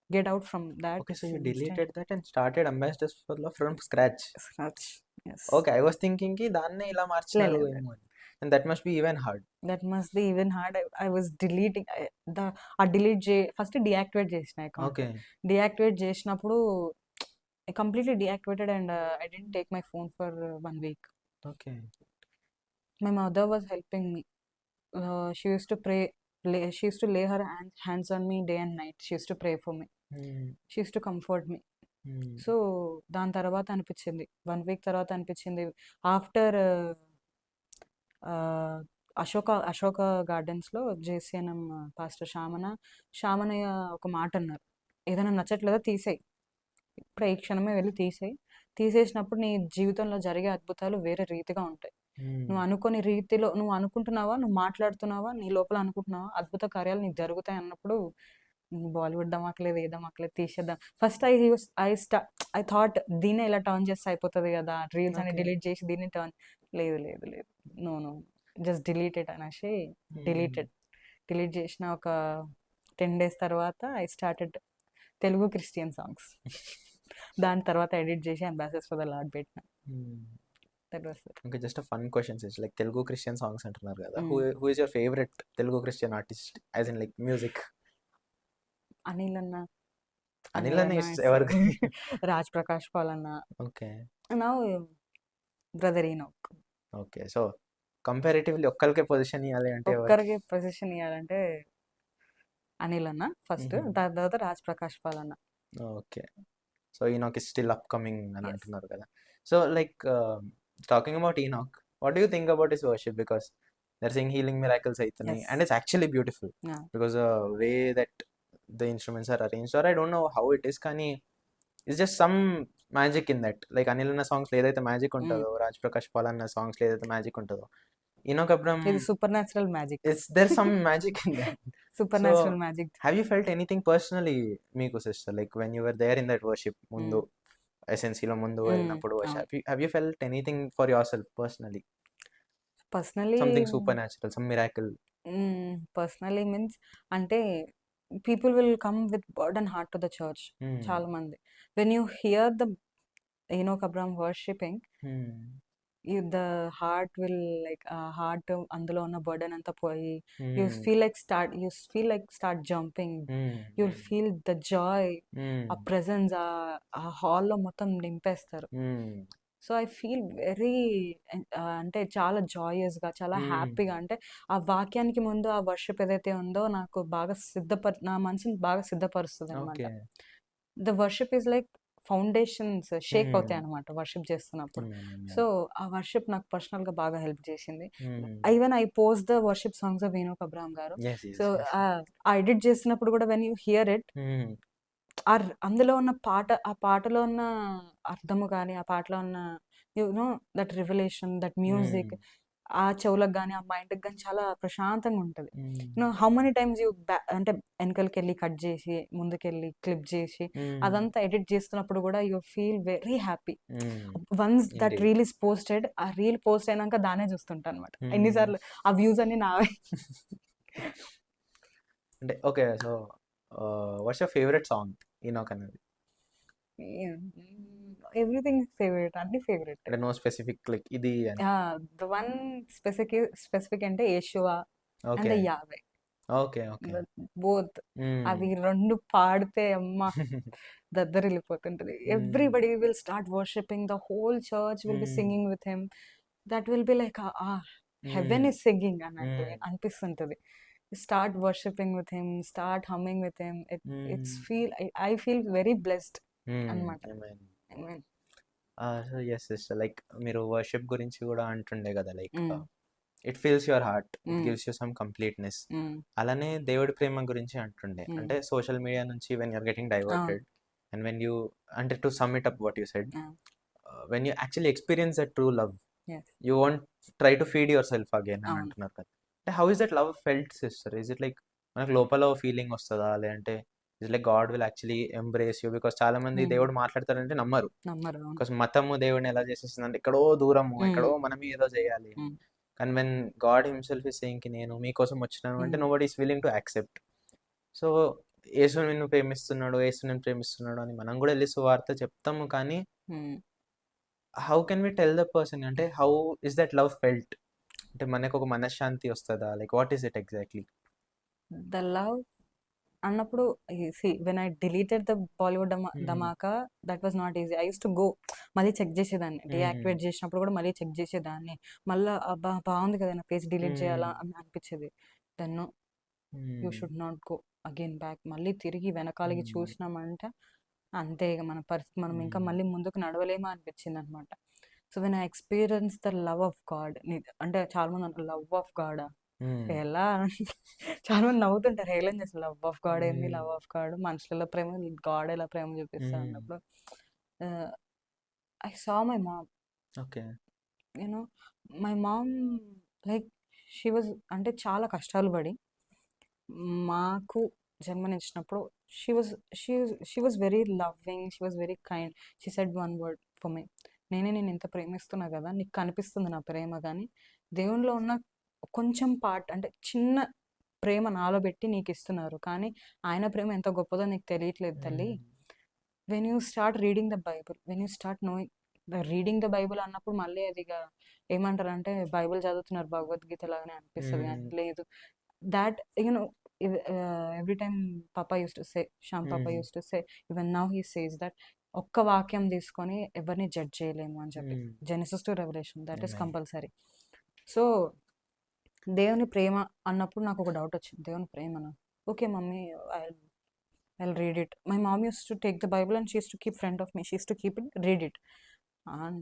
get out from that Okay, so you instant deleted that and started Ambassadors for Love from scratch. scratch. Yes. Okay, I was thinking ki దాన్నే ఇలా మార్చినారు లే. ఏమో అని. And that must be even hard. That must be even hard. I was deleting delete first deactivate చేసిన account. Okay. Deactivate చేసినప్పుడు completely deactivated and I didn't take my phone for 1 week. Okay. My mother was helping me. She used to pray. She used to lay her hands on me day and night. She used to pray for me. She used to comfort me. So దాని తర్వాత అనిపించింది, 1 week తర్వాత అనిపించింది, after Ashoka గార్డెన్స్లో JCNM pastor శామనయ్య ఒక మాట అన్నారు, ఏదైనా నచ్చట్లేదో తీసేయి, ఇప్పుడే ఈ క్షణమే వెళ్ళి తీసేసినప్పుడు నీ జీవితంలో జరిగే అద్భుతాలు వేరే రీతిగా ఉంటాయి. నువ్వు అనుకోని రీతిలో నువ్వు అనుకుంటున్నావా, నువ్వు మాట్లాడుతున్నావా, నీ లోపల అనుకుంటున్నావా, అద్భుత కార్యాలు నీకు జరుగుతాయి అన్నప్పుడు బాలీవుడ్ ధమాకలేదు, ఏ ధమాకలేదు, తీసేద్దాం. ఫస్ట్ ఐ థాట్ దీన్నే ఇలా టర్న్ చేస్తే అయిపోతుంది కదా, రీల్స్ అని డిలీట్ చేసి దీన్ని టర్న్, లేదు నో జస్ట్ డిలీటెడ్ అనేసి డిలీట్ చేసిన ఒక 10 days తర్వాత I started Telugu Christian songs. దాని తర్వాత ఎడిట్ చేసి అంబాసిడర్స్ ఫర్ ద లార్డ్ పెట్టిన. That was it. Okay, just a fun question, is like Telugu Christian songs అంటున్నారు కదా. Who is your favorite Telugu Christian artist, as in like music? Anil anna is evergreen. Raj Prakash Paul anna, Okay. Now brother Enoch. Okay, so comparatively ఒక్కరికే position ఇవ్వాలి అంటే ఒక్కరికి position ఇవ్వాలంటే అనిల్ అన్న first, దాని తర్వాత రాజ్ ప్రకాష్ పాల్ అన్న. Okay, so Enoch is still upcoming అని Yes. అంటున్నారు కదా. So like talking about Enoch, what do you think about his worship? Because there sing healing miracles అవుతున్నాయి, Yes. And it's actually beautiful Yeah. Because way that the instruments are arranged, or I don't know how it is, కానీ it's just some magic in that. Like Anil అన్న సాంగ్స్లో ఏదైతే magic ఉంటుందో, Raj Prakash Paul అన్న సాంగ్స్లో ఏదైతే magic ఉంటుందో, ఈనాక్ అబ్రహం ఇది super natural magic. there's some magic in that. Super So, natural magic. have you felt anything personally, మీకు sister, like when you were there in that worship ముందు SNC లో ముందు వెళ్ళినప్పుడు worship, have you felt anything for yourself personally, personally something supernatural, some miracle? Personally means అంటే people will come with burden heart to the church. చాలా మంది when you hear the Enoch Abraham worshipping, the heart will like heart అందులో ఉన్న burden అంతా పోయి you feel like start jumping, you will feel the joy, ఆ presence ఆ హాల్లో మొత్తం నింపేస్తారు. సో ఐ ఫీల్ వెరీ అంటే చాలా జాయస్గా, చాలా హ్యాపీగా. అంటే ఆ వాక్యానికి ముందు ఆ వర్షిప్ ఏదైతే ఉందో నాకు బాగా నా మనసుని బాగా సిద్ధపరుస్తుంది అనమాట. The worship is like foundations shake అవుతాయి అనమాట వర్షిప్ చేస్తున్నప్పుడు. సో ఆ వర్షిప్ నాకు పర్సనల్గా బాగా హెల్ప్ చేసింది. Even I post the worship songs of Enoch Abraham గారు. సో ఆ ఎడిట్ చేసినప్పుడు కూడా వెన్ యూ హియర్ ఇట్, అందులో ఉన్న ఆ పాటలో ఉన్న అర్థము కానీ, ఆ పాటలో ఉన్న దట్ రివల్యూషన్, దట్ మ్యూజిక్ ఆ చెవులకు కానీ ఆ మైండ్కి కానీ చాలా ప్రశాంతంగా ఉంటుంది. హౌ మెనీ టైమ్స్ యూ అంటే వెనకలకి వెళ్ళి కట్ చేసి ముందుకెళ్ళి క్లిప్ చేసి అదంతా ఎడిట్ చేస్తున్నప్పుడు కూడా you feel very happy. Once that reel is posted, ఆ రీల్ పోస్ట్ అయినాక దానే చూస్తుంటా అనమాట. ఎన్నిసార్లు ఆ వ్యూస్ అన్ని నావే. అంటే okay, so what's your favourite song Enoch అనేది? ఎవ్రీథింగ్ ఫేవరెట్, అన్ని ఫేవరెట్. అంటే నో స్పెసిఫిక్ లైక్ ఇది అని? ద వన్ స్పెసిఫిక్ అంటే Yeshua and Yahweh. Okay okay, both అవి రెండు పాడితే అమ్మ దద్దరిల్లిపోతుంటది. Everybody will start worshipping, the whole church will be singing with him. That will be like heaven is singing అన్నట్టు అనిపిస్తుంటది. Start worshipping with him, start humming with him. I feel very blessed అన్నమాట. Yes sister, like మీరు worship గురించి కూడా అంటుండే కదా, like it feels your heart, it Mm. Gives you some completeness. Mm. అలానే దేవుడి ప్రేమ గురించి అంటుండే, Mm. అంటే సోషల్ మీడియా నుంచి when you're getting diverted and when you, అంటే to sum it up what you said, Ah. When you actually experience that true love, Yes. You want try to feed yourself again అని అవును. అంటున్నారు కదా. అంటే how is that love felt sister? Is it like మనకు లోపల feeling వస్తుందా, లేదంటే is like God will actually embrace you? Because చాలా మంది Mm. దేవుడు మాట్లాడతారంటే నమ్మరు, నమ్మరు. అవును. బికాస్ మతము దేవుడిని ఎలా చేసేస్తుంది అంటే ఎక్కడో దూరము, ఎక్కడో మనం ఏదో చేయాలి. Mm. కానీ when God himself is saying కి నేను మీకోసం వచ్చినాను అంటే Mm. Nobody is willing to accept. So Yesu నిన్ను ప్రేమిస్తున్నాడు, యేసు నిన్ను ప్రేమిస్తున్నాడు అని మనం కూడా వెళ్ళి సువార్త చెప్తాము, కానీ Mm. How can we tell the person, అంటే how is that love felt? అంటే మనకు ఒక మనశ్శాంతి వస్తుందా, like what is it exactly? The love అన్నప్పుడు when I deleted the Bollywood Dhamaka, that was not easy. I use to go మళ్ళీ check చేసేదాన్ని, deactivate చేసినప్పుడు కూడా మళ్ళీ చెక్ చేసేదాన్ని. మళ్ళీ అబ్బా బాగుంది కదా నా పేజ్ డిలీట్ చేయాలా అని అనిపించేది. Then you should not go again back. మళ్ళీ తిరిగి వెనకాలకి చూసినామంటే అంతే, ఇక మన పరిస్థితి మనం ఇంకా మళ్ళీ ముందుకు నడవలేమా అనిపించింది అనమాట. So when I experience the love of God, అంటే చాలా మంది అంటారు లవ్ ఆఫ్ గాడా ఎలా చాలా మంది నవ్వుతుంటారు, హేళన చేస్తారు. లవ్ ఆఫ్ గాడ్ ఏంది, లవ్ ఆఫ్ గాడ్ మనుషులలో ప్రేమ, గాడ్ ఎలా ప్రేమ చూపిస్తారు అన్నప్పుడు I saw my mom. Okay. You know my mom like she was, అంటే చాలా కష్టాలు పడి మాకు జన్మనిచ్చినప్పుడు she was very loving, she was very kind. She said one word for me, నేను ఇంత ప్రేమిస్తున్నా కదా, నీకు కనిపిస్తుంది నా ప్రేమ, కానీ దేవునిలో ఉన్న కొంచెం పార్ట్, అంటే చిన్న ప్రేమ నాలో పెట్టి నీకు ఇస్తున్నారు, కానీ ఆయన ప్రేమ ఎంత గొప్పదో నీకు తెలియట్లేదు తల్లి. When you start reading the Bible, when you start knowing reading the Bible అన్నప్పుడు మళ్ళీ అది ఏమంటారు అంటే బైబుల్ చదువుతున్నారు భగవద్గీత లాగానే అనిపిస్తుంది, కానీ లేదు. That you know every time papa used to say, Shyam papa used to say, even now he says that ఒక్క వాక్యం తీసుకొని ఎవరిని జడ్జ్ చేయలేము అని చెప్పి, Genesis to revolution, that is compulsory. So దేవుని ప్రేమ అన్నప్పుడు నాకు ఒక డౌట్ వచ్చింది, దేవుని ప్రేమనా, okay mummy I read it. My mom used to take the Bible and she used to keep front of me, she used to keep it, read it.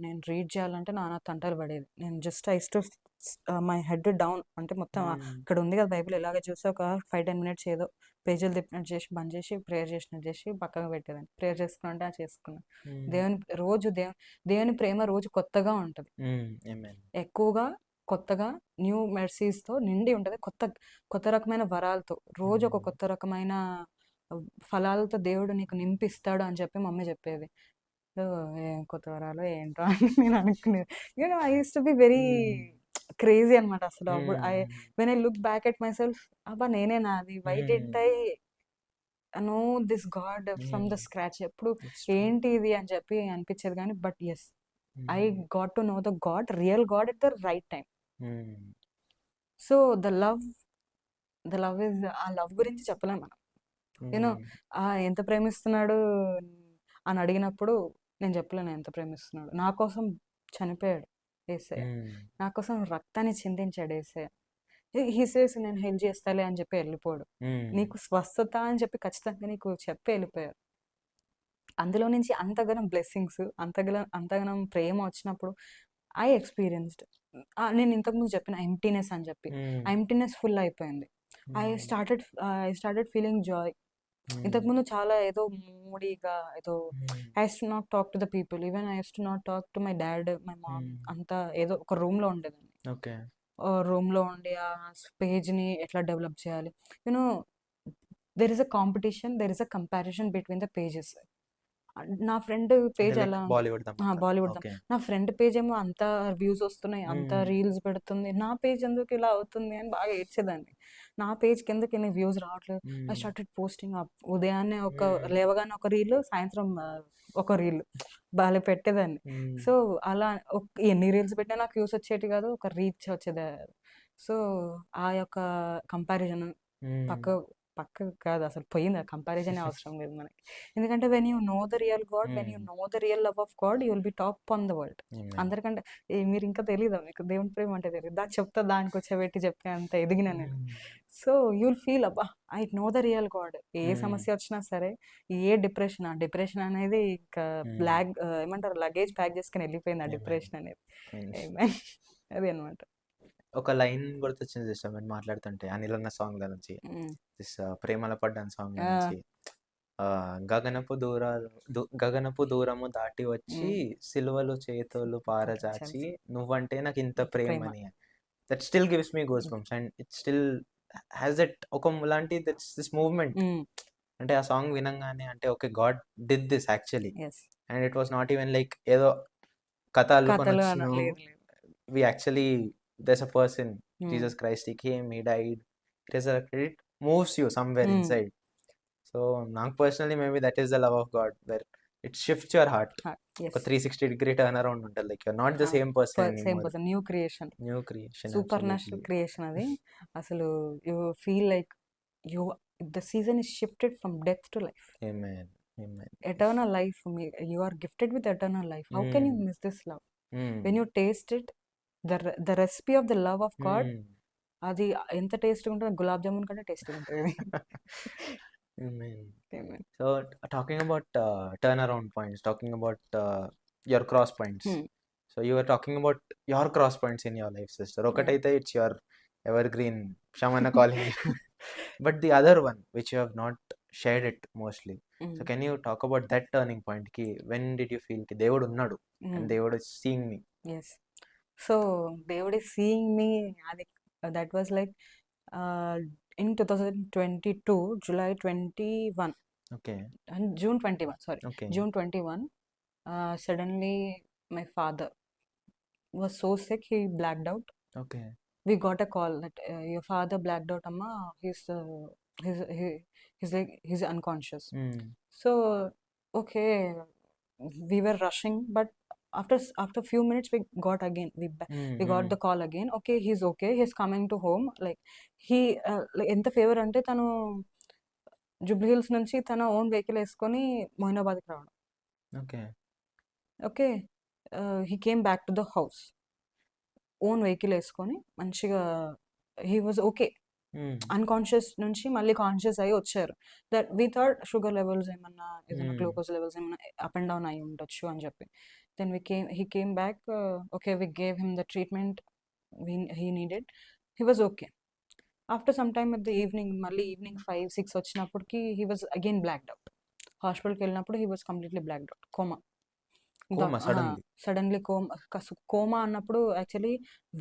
నేను read చేయాలంటే నాన్న తంటలు పడేది. నేను just I to my head down, అంటే మొత్తం ఇక్కడ ఉంది కదా బైబిల్, ఇలాగ చూసి ఒక 5-10 minutes ఏదో పేజీలు తిప్పినట్టు చేసి బంద్ చేసి ప్రేయర్ చేసినట్టు చేసి పక్కగా పెట్టేదాన్ని. ప్రేయర్ చేసుకున్నట్టే ఆ చేసుకున్నాను. దేవుని ప్రేమ రోజు కొత్తగా ఉంటుంది, ఎక్కువగా కొత్తగా న్యూ మెర్సీస్తో నిండి ఉంటుంది, కొత్త రకమైన వరాలతో, రోజు ఒక కొత్త రకమైన ఫలాలతో దేవుడు నీకు నింపిస్తాడు అని చెప్పి మమ్మీ చెప్పేది. ఏం కొత్త వరాలు ఏంటో అని నేను అనుకునేది. I use to be very crazy అనమాట అసలు. అప్పుడు when I look back at my self, అబ్బా నేనే నాది, why did I know this God from the scratch, ఎప్పుడు ఏంటి ఇది అని చెప్పి అనిపించేది. కానీ but yes, I got to know the God, real God at the right time. So the love is, ఆ లవ్ గురించి చెప్పలేం మనం. యూనో ఎంత ప్రేమిస్తున్నాడు అని అడిగినప్పుడు నేను చెప్పలేను ఎంత ప్రేమిస్తున్నాడు. నా కోసం చనిపోయాడు యేసయ్య, నా కోసం రక్తాన్ని చిందించాడు యేసయ్య. హీ సేస్ నేను హెల్ప్ చేస్తాలే అని చెప్పి వెళ్ళిపోయాడు, నీకు స్వస్థత అని చెప్పి ఖచ్చితంగా నీకు చెప్పి వెళ్ళిపోయారు. అందులో నుంచి అంతగానం బ్లెస్సింగ్స్, అంతగానం ప్రేమ వచ్చినప్పుడు ఐ ఎక్స్పీరియన్స్డ్. నేను ఇంతకుముందు చెప్పిన ఎంప్టీనెస్ అని చెప్పి, ఆ ఎంప్టీనెస్ ఫుల్ అయిపోయింది. I started feeling Joy. ఇంతకుముందు చాలా ఏదో మూడీగా, ఏదో I use to not talk to the people, even I use to not talk to my dad, my mom. అంతా ఏదో ఒక రూమ్లో ఉండేదాన్ని. రూమ్లో ఉండి ఆ పేజ్ని ఎట్లా డెవలప్ చేయాలి, you know there is a competition, there is a comparison between the pages. నా ఫ్రెండ్ పేజ్ అలా, బాలీవుడ్ నా ఫ్రెండ్ పేజ్ ఏమో అంత వ్యూస్ వస్తున్నాయి, అంత రీల్స్ పెడుతుంది, నా పేజ్ ఎందుకు ఇలా అవుతుంది అని బాగా ఏడ్చేదాన్ని. నా పేజ్ కిందకి ఎన్ని వ్యూస్ రావట్లేదు. ఐ స్టార్టెడ్ పోస్టింగ్ ఉదయాన్నే లేవగానే ఒక రీల్, సాయంత్రం ఒక రీల్ బాగా పెట్టేదాన్ని. సో అలా ఎన్ని రీల్స్ పెట్టినా నాకు వ్యూస్ వచ్చేటి కాదు, ఒక రీచ్ వచ్చేది. సో ఆ యొక్క కంపారిజన్ పక్క కాదు, అసలు పోయింది. కంపారిజన్ అవసరం లేదు మనకి, ఎందుకంటే when you know the real God, when you know the real love of God, you will be top on the world. అందరికంటే మీరు ఇంకా తెలీదా మీకు దేవుని ప్రేమ అంటే తెలియదు, చెప్తా దానికి వచ్చేబెట్టి చెప్పే అంత ఎదిగిన నేను. సో యూ విల్ ఫీల్ అబ్బా I know the real God. ఏ సమస్య వచ్చినా సరే, ఏ డిప్రెషన్ అనేది ఇంకా ఏమంటారు లగేజ్ ప్యాక్ చేసుకుని వెళ్ళిపోయింది ఆ డిప్రెషన్ అనేది. అది అనమాట. ఒక లైన్ గుర్తొచ్చింది సిస్టర్ మీరు మాట్లాడుతుంటే అనిల్ అన్న సాంగ్ లో నుంచి Mm. దిస్ ప్రేమల పడ్డాను సాంగ్ లో Ah. నుంచి గగనపు దూరము దాటి వచ్చి సిలువలు చేతులు పారజాచి నువ్వంటే నాకు ఇంత ప్రేమని that still gives me goes bumps and it still has that ఒక లాంటి దిస్ మూవ్మెంట్ Mm. అంటే ఆ సాంగ్ వినంగానే అంటే okay God did this actually Yes. And it was not even like ఏదో కథ అల్లుకొని కథలు వచ్చిన లేదు లేదు. we actually there's a person Mm. Jesus Christ, he came, he died, resurrected. It moves you somewhere Mm. inside. So నాకు personally maybe that is the love of God where it shifts your heart. Yes. ఒక 360-degree turn around ఉంటుంది like you're not the same person Same anymore. person, new creation, New creation, super natural absolutely. Creation అది. అసలు you feel like you the season is shifted from death to life, Amen. Amen. eternal life. You are gifted with eternal life. How can you Mm. miss this love? Mm. When you taste it, the recipe of the love of God, Mm. అది ఎంత టేస్ట్గా ఉంటుందో గులాబ్ జామున్ కంటే టేస్ట్గా ఉంటుంది. Amen. Amen. So talking about turnaround points, talking about your cross points. Hmm. So you were talking about your cross points in your life, sister. Okataithe it's your evergreen Shamana calling you. But the other one, which you have not shared it mostly. So can you talk about that turning point? Ki when did you feel ki Devudu unnadu and Devudu is seeing me? Yes. So దేవుడు is seeing me. That was like in 2022, July 21 Okay. and June 21. Sorry, Okay. June 21. Suddenly, my father was so sick, he blacked out. Okay. We got a call that your father blacked out, Amma. He's unconscious. Mm. So, okay, we were rushing, but after few minutes we got again. We got the call again. Okay, he's coming to home. Like he like ఎంత favour అంటే తను Jubilee hills నుంచి తన own vehicle వేసుకొని మొయినాబాద్కి రావడం. Okay. Okay, he came back to the house, own vehicle వేసుకొని మంచిగా he was okay. Unconscious నుంచి మళ్ళీ కాన్షియస్ అయ్యి వచ్చారు. That we thought sugar levels ఏమన్నా ఏదైనా గ్లూకోజ్ లెవెల్స్ ఏమన్నా అప్ అండ్ డౌన్ అయి ఉండొచ్చు అని చెప్పి. Then he came back. Okay, we gave him the treatment he needed. He was okay. After some time at the evening, మళ్ళీ evening 5-6 వచ్చినప్పటికి he was again blocked out. హాస్పిటల్కి వెళ్ళినప్పుడు he was completely blocked out, coma. Suddenly coma అన్నప్పుడు actually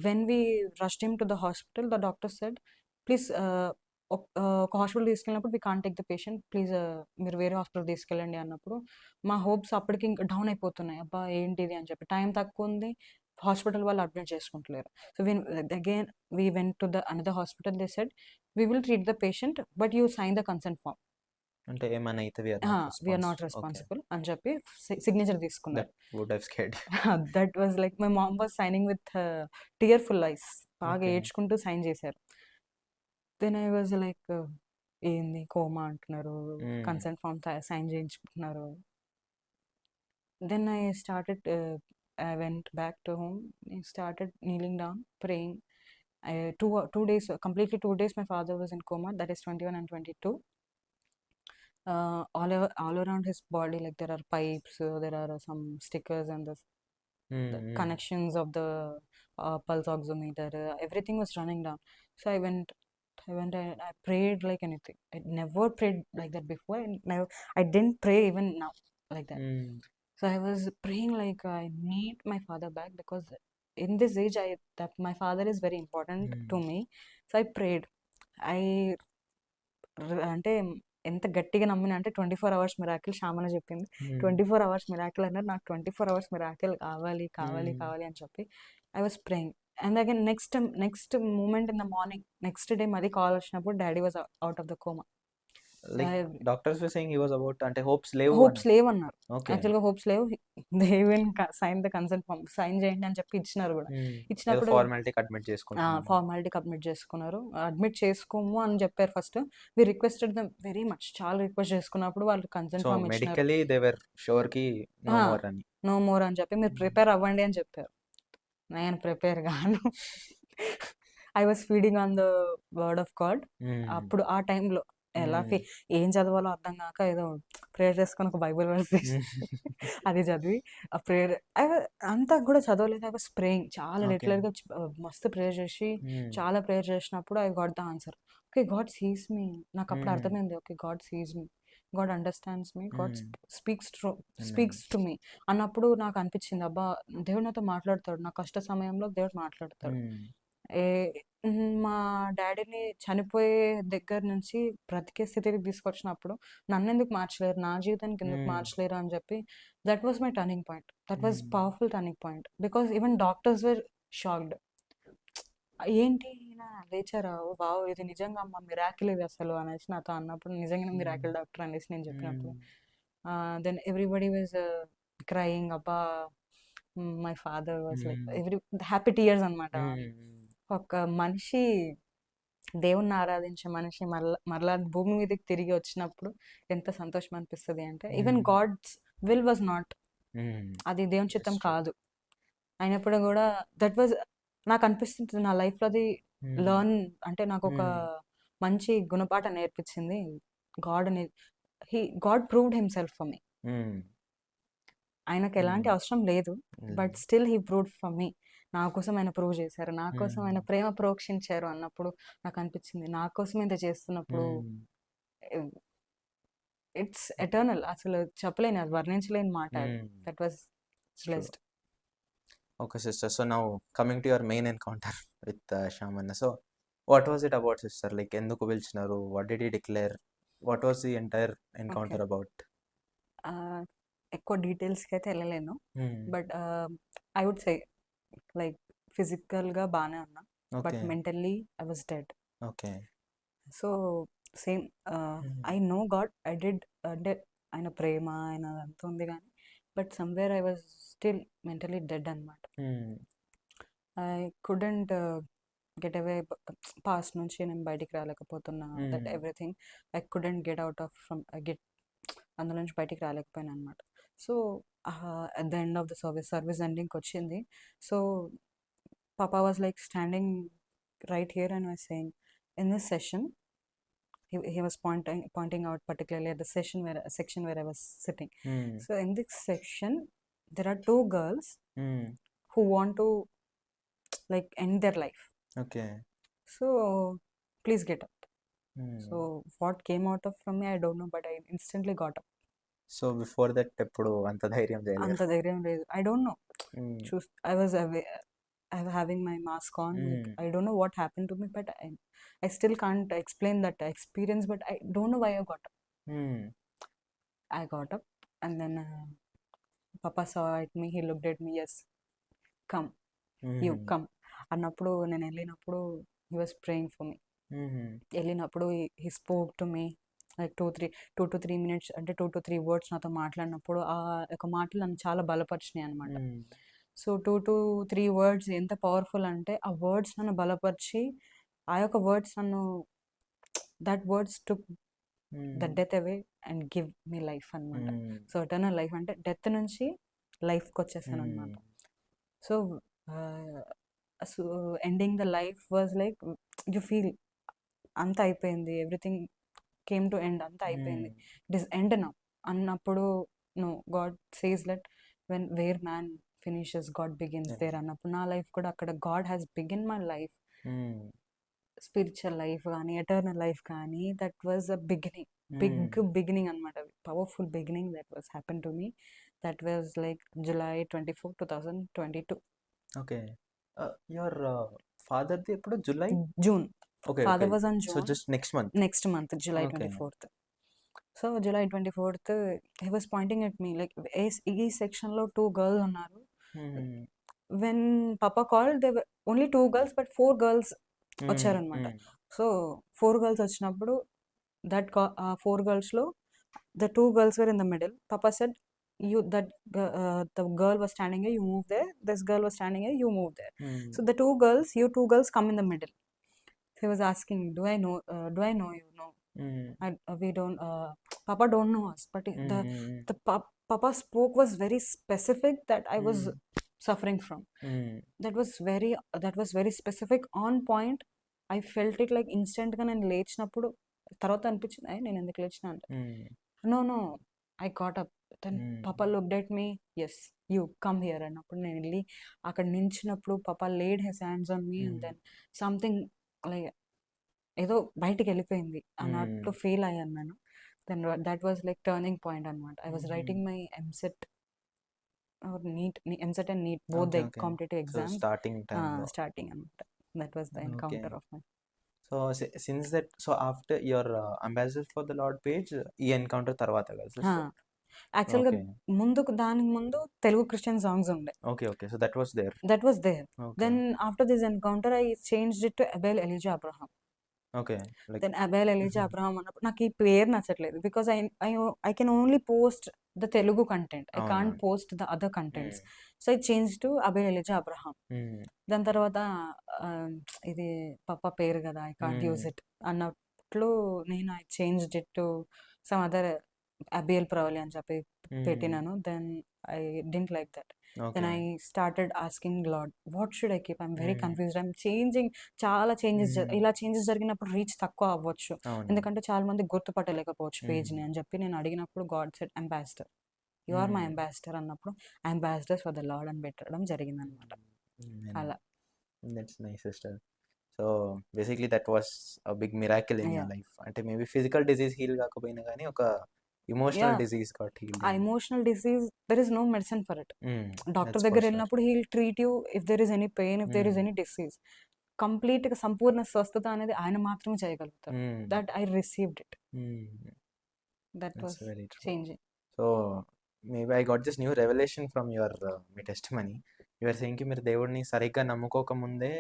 when we rushed him to the hospital, the doctor said please ఒక hospital తీసుకెళ్ళినప్పుడు we can't take the patient, please మీరు వేరే hospital తీసుకెళ్ళండి అన్నప్పుడు మా హోప్స్ అప్పటికి ఇంకా డౌన్ అయిపోతున్నాయి. అబ్బా ఏంటిది అని చెప్పి, టైం తక్కువ ఉంది, హాస్పిటల్ వాళ్ళు అడ్మిట్ చేసుకుంటలేరు. So again we went to the another hospital. They said we will treat the patient but you sign the consent form. అంటే ఏమైనా అయితే వీఆర్ నాట్ రెస్పాన్సిబుల్ అని చెప్పి సిగ్నేచర్ తీసుకున్నారు. That was like my mom was signing with tearful eyes, బాగా ఏడ్చుకుంటూ sign చేశారు. Then I was like ఏంది కోమా అంటున్నారు, కన్సెంట్ ఫామ్ సైన్ చేయించుకుంటున్నారు. Then I started, I went back to home. I started kneeling down, praying. 2 days, completely 2 days, my father was in coma. That is 21 and 22. All around his body, like there are pipes, there are some stickers and the connections of the pulse oximeter. Everything was running down. So I went and I prayed like anything. I never prayed like that before. I didn't pray even now like that. So I was praying like I need my father back, because in this age that my father is very important to me. So I prayed. అంటే ఎంత గట్టిగా నమ్మిన అంటే 24 hours miracle శామన చెప్పింది. 24 hours miracle అన్నారు. నాకు 24 hours miracle కావాలి కావాలి కావాలి అని చెప్పి I was praying. And again next moment in the morning, next day మళ్ళీ కాల్ వచ్చినప్పుడు daddy was out of the coma. Doctors were saying he was about, అంటే హోప్స్ లేవు అన్నారు. యాక్చువల్గా హోప్స్ లేవు. They even sign the consent form, sign చేయండి అని చెప్పి ఇచ్చినారు కూడా. ఇచ్చినప్పుడు ఫార్మాలిటీకి అడ్మిట్ చేసుకున్నారు. అడ్మిట్ చేసుకోము అని చెప్పారు first. We requested them very much, చాలా రిక్వెస్ట్ చేసుకున్నప్పుడు వాళ్ళు కన్సెంట్ ఫామ్ ఇచ్చినారు. నో మోర్ అని చెప్పి మీరు ప్రిపేర్ అవ్వండి అని చెప్పారు. నేను ప్రిపేర్ గాను. I was feeding on the word of God. అప్పుడు ఆ టైంలో ఎలా ఏం చదవాలో అర్థం కాక ఏదో ప్రేయర్ చేసుకొని ఒక బైబిల్ వర్స్ అది చదివి ఆ ప్రేయర్ అంతా కూడా చదవలేదు. ఐ వాస్ ప్రేయింగ్ చాలా Okay. లిటరల్గా మస్తు ప్రేయర్ చేసి చాలా ప్రేయర్ చేసినప్పుడు I got the answer. Okay, God sees me. నాకు అప్పుడు అర్థమైంది, okay God sees me, God understands me, God speaks to me అన్నప్పుడు నాకు అనిపించింది, అబ్బా దేవుడు నాతో మాట్లాడతాడు, నా కష్ట సమయంలో దేవుడు మాట్లాడతాడు. ఏ మా డాడీని చనిపోయే దగ్గర నుంచి బ్రతికే స్థితికి తీసుకొచ్చినప్పుడు నన్ను ఎందుకు మార్చలేరు, నా జీవితానికి ఎందుకు మార్చలేరు అని చెప్పి that was my turning point. That was powerful turning point because even doctors were shocked. ఏంటి ఈయన లేచారా, ఓ వావ్ ఇది నిజంగా అమ్మ మిరాకిల్ ఇది అసలు అనేసి నాతో అన్నప్పుడు, నిజంగానే మిరాకిల్ డాక్టర్ అనేసి నేను చెప్పినప్పుడు దెన్ ఎవ్రీబడి వాజ్ క్రయింగ్. అబ్బా my father was like every happy tears అనమాట. ఒక మనిషి, దేవుణ్ణి ఆరాధించే మనిషి మరలా భూమి మీదకి తిరిగి వచ్చినప్పుడు ఎంత సంతోషం అనిపిస్తుంది అంటే, even God's will was not, అది దేవుని చిత్తం కాదు అయినప్పుడు కూడా దట్ వాజ్, నాకు అనిపిస్తుంది నా లైఫ్లో అది లర్న్ అంటే నాకు ఒక మంచి గుణపాఠం నేర్పించింది God. God proved himself for me. ఆయనకు ఎలాంటి అవసరం లేదు, but still he proved for me. నా కోసం ఆయన ప్రూవ్ చేశారు, నా కోసం ఆయన ప్రేమ ప్రోక్షించారు అన్నప్పుడు నాకు అనిపించింది, నా కోసం ఇంత చేస్తున్నప్పుడు ఇట్స్ ఎటర్నల్. అసలు చెప్పలేను, అది వర్ణించలేని మాట. That was blessed. Okay, sister. So now coming to your main encounter with Shamanna. So what was it about, sister? Like, ఎందుకు పిలిచినారు? What did he declare? What was the entire encounter about? ఎక్కువ డీటెయిల్స్కి అయితే వెళ్ళలేను, but I would say like ఫిజికల్గా బాగానే ఉన్నా, but Okay. Mentally I was dead. Okay. So same I know God, I did, అంటే ఆయన ప్రేమ ఆయన అంత ఉంది కానీ, but somewhere I was still mentally dead అనమాట. I couldn't get away, past నుంచి నేను బయటికి రాలేకపోతున్నా. That everything I couldn't get out of from అందులో నుంచి బయటికి రాలేకపోయాను అనమాట. So at the end of the service ఎండింగ్కి వచ్చింది. So Papa was like standing right here and was saying, in this session, he was pointing out particularly at the section where I was sitting. So in this section, there are two girls who want to like end their life. Okay. So please get up. So what came out of from me, I don't know, but I instantly got up. So before that ఎప్పుడు అంత ధైర్యం చేయలేదు? అంత ధైర్యం లేదు. I don't know. I was having my mask on. Like, I don't know what happened to me, but I still can't explain that experience, but I don't know why I got up. I got up and then Papa saw at me, he looked at me, yes, come, you come. అన్నప్పుడు నేను వెళ్ళినప్పుడు he was praying for me. వెళ్ళినప్పుడు he spoke to me like 2 to 3 minutes, అంటే 2 to 3 words నాతో మాట్లాడినప్పుడు ఆ ఒక మాటలు నన్ను చాలా బలపరిచినాయి అనమాట. సో 2 to 3 వర్డ్స్ ఎంత పవర్ఫుల్ అంటే, ఆ వర్డ్స్ నన్ను బలపరిచి, ఆ యొక్క వర్డ్స్ నన్ను, that words took the death away and give me life అనమాట. సో ఎటర్నల్ లైఫ్ అంటే డెత్ నుంచి లైఫ్కి వచ్చేసాను అనమాట. So ending the life was like you feel అంతా అయిపోయింది, ఎవ్రీథింగ్ కేమ్ టు ఎండ్, అంతా అయిపోయింది, ఇట్ ఈస్ ఎండ్ నౌ అన్నప్పుడు no, God says that where man finishes, God begins there అన్నప్పుడు నా లైఫ్ కూడా అక్కడ God has begin my life, spiritual life కానీ ఎటర్నల్ లైఫ్ కానీ, that was a beginning, big beginning అనమాట, powerful beginning that was happen to me. That was like July 24, 2022. Okay. Your ఫాదర్ది ఎప్పుడు? June. Okay. Father was on so June, just next month July Okay. 24th. సో July 24th he was pointing at me like ఈ సెక్షన్లో 2 girls ఉన్నారు. When Papa called, there were only 2 girls, but 4 girls వచ్చారనమాట. So 4 girls వచ్చినప్పుడు that 4 girlsలో the 2 girls were in the middle. Papa said, the girl was standing here, you move there, this girl was standing here, you move there. So the 2 girls, you 2 girls come in the middle. He was asking, do I know you? No, we don't, Papa don't know us, but the Papa spoke was very specific that I was suffering from. That was very specific, on point. I felt it like instant గా నేను లేచినప్పుడు తర్వాత అనిపించింది నేను ఎందుకు లేచిన అంటే Mm. No I got up then Mm. పాపా look at me as you come here అన్నప్పుడు నేను వెళ్ళి అక్కడ నించినప్పుడు పాపా laid his hands on me and Mm. Then something like ఏదో బయటికి వెళ్ళిపోయింది అన్నట్టు Mm. ఫీల్ అయ్యాను నేను. Then that was like turning point అనమాట. I was Mhm. Writing my EAMCET NEET EAMCET and NEET both the Okay, okay. Competitive So exams starting time లో. Starting అనమాట. That was the Okay. Encounter of my So since that, so after your ambassador for the Lord page, ఈ encounter తర్వాత కదా sister? యాక్చువల్గా Okay. దానికి ముందు Telugu Christian songs ఉండే. Okay, okay. So that was there. That was there. Okay. Then after this encounter I changed it to Abel Elijah Abraham. Okay. Like. Then Abel Elijah Abraham అన్నప్పుడు నాకు ఈ పేరు నచ్చట్లేదు because I can only post the Telugu content. I can't అవునవును. Post the other contents. Mm. So I change to Abel Elijah Abraham. Mm. దాని తర్వాత ఆ, ఇది పప్ప పేరు కదా I can't Mm. Use it అన్నట్లు నేను I change it to some other Abiel ప్రవలి అని చెప్పి Mm. పెట్టినాను. Then I didn't like that. Then Okay. I started asking Lord what should I keep. I'm very Mm. Confused. I'm changing. చాలా changes Mm. ఇలా changes జరిగినప్పుడు reach తక్కువ అవ్వచ్చు, అవును. ఎందుకంటే చాలా మంది గుర్తుపట్టలేకపోవచ్చు పేజ్ని Mm. అని చెప్పి నేను అడిగినప్పుడు God said ambassador, you are my Mm. Ambassador అన్నప్పుడు అంబాసిడర్స్ ఫర్ ద లార్డ్ అని పెట్టడం జరిగిందనమాట. Mm. అలా That's nice, sister. So basically that was a big miracle in your Yeah. life. అంటే మేబీ ఫిజికల్ డిసీజ్ హీల్ కాకపోయినా కానీ ఒక emotional Yeah. Disease got healed. ఆ emotional disease there is no medicine for it. Doctor That's for దగ్గర sure. వెళ్ళినప్పుడు heal treat you if there is any pain, if there is Mm. Any disease. కంప్లీట్గా సంపూర్ణ స్వస్థత అనేది ఆయన మాత్రమే చేయగలుగుతారు. Mm. That I received it. Mm. That was That's very true. Changing. So maybe I got this new revelation from your me testimony. You are saying కి మీరు దేవుడిని సరిగ్గా నమ్ముకోకముందే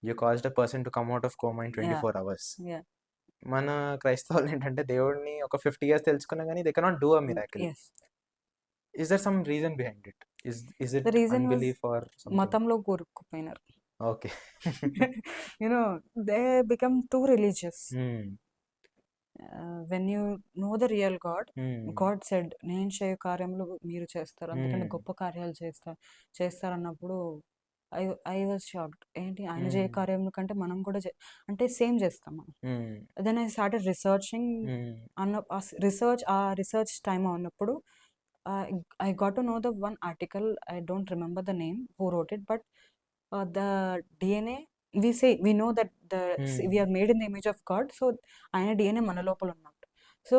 you caused a person to come out of coma in 24 hours. Yeah. మన క్రైస్తవులు ఏంటంటే దేవుడిని ఒక 50 years తెలుసుకున్నా కానీ they cannot do a miracle. Yes. Is there some reason behind it? Is it The reason was unbelief or something? మతంలో కూరుకుపోయినారు. Okay. They become too religious. Mm. When you know the real God, Mm. God said నేను చేయు కార్యములు మీరు చేస్తారు, అందుకంటే Mm. గొప్ప కార్యాలు చేస్తారన్నప్పుడు I was shocked. ఏంటి ఆయన చేయ Mm. కార్యముల కంటే మనం కూడా అంటే సేమ్ చేస్తాం మనం. Mm. Then I started researching Mm. ఆ రిసర్చ్ టైం ఉన్నప్పుడు I got to know the one article. I don't remember the name who wrote it, but the DNA we know that we are made in the image of God, so ఆయన DNA మన లోపల ఉన్నట్టు. So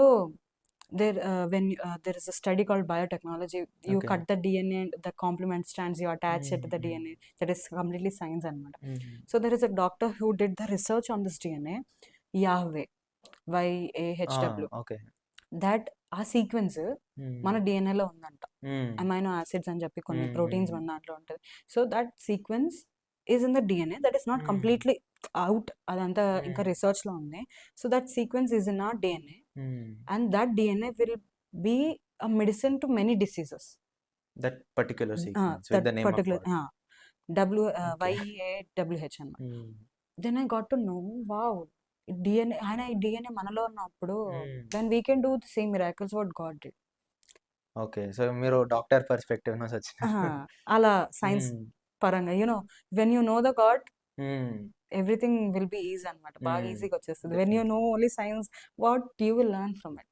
when there is a study called biotechnology, you Okay. cut the DNA and the complement strands, you attach it to the Mm. DNA. That is completely science అనమాట. Mm. So there is a doctor who did the research on this DNA, Yahweh, YAHW. Okay. That ఆ sequence Mm. మన డిఎన్ఏలో ఉందంట. Mm. Amino acids అని చెప్పి కొన్ని Mm, proteins mm. మన దాంట్లో ఉంటుంది. So that sequence is in the DNA, that is not Mm. Completely out, అదంతా ఇంకా Mm. రిసర్చ్లో ఉంది. So that sequence is in our DNA Mm. And that DNA will be a medicine to many diseases. That particular sequence with the name of God. Okay. YAWH అన్నమాట. Mm. Then I got to know wow, DNA ఆయన ఈ DNA మనలో ఉన్నప్పుడు Mm. Then we can do the same miracles what God did. Okay, so మీరు doctor perspective నుంచి వచ్చిన. అలా science పరంగా when you know the God everything will be easy అనమాట. బాగా ఈజీగా వచ్చేస్తుంది. When you know only science, what you will learn from it.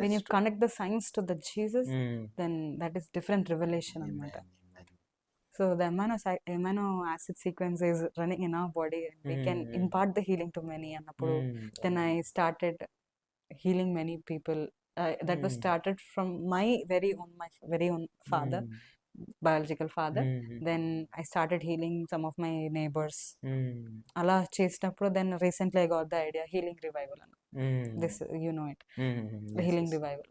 When you connect the science to the Jesus, then that is different revolution అనమాట. So the amino acid sequence is running in our body, we can impart the healing to many అన్నప్పుడు then I started healing many people. That was started from my very own father, biological father. Then I started healing some of my neighbors. Ala chesinapudu then recently I got the idea healing revival. This you know it, the healing revival.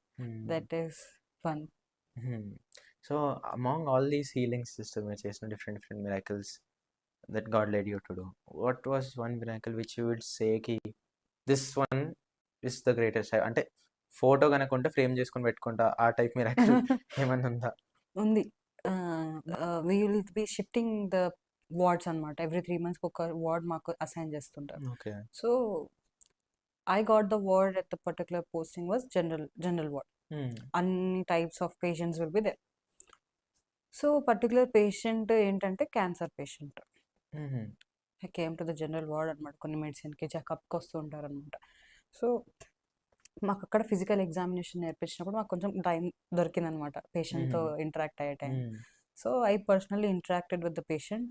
That is fun. So among all these healing systems, which is different miracles that God led you to do, what was one miracle which you would say ki this one is the greatest? అంటే photo కనుకుంటే frame చేసుకొని పెట్టుకుంటా ఆ type miracle ఏమన్నా ఉందా? ఉంది. we will be shifting the wards అన్నమాట. Every 3 months ఒక ward మాకు అసైన్ చేస్తుంటారు. Okay. So I got the ward at the particular posting was general ward. అన్ని types of patients will be there. So particular patient ఏంటంటే cancer patient. I came to the general ward అనమాట. కొన్ని మెడిసిన్కి చెకప్కి వస్తూ ఉంటారు అనమాట. So మాకు అక్కడ physical examination నేర్పించినప్పుడు మాకు కొంచెం టైం దొరికిందనమాట పేషెంట్తో ఇంటరాక్ట్ అయ్యే time. So I personally interacted with the patient.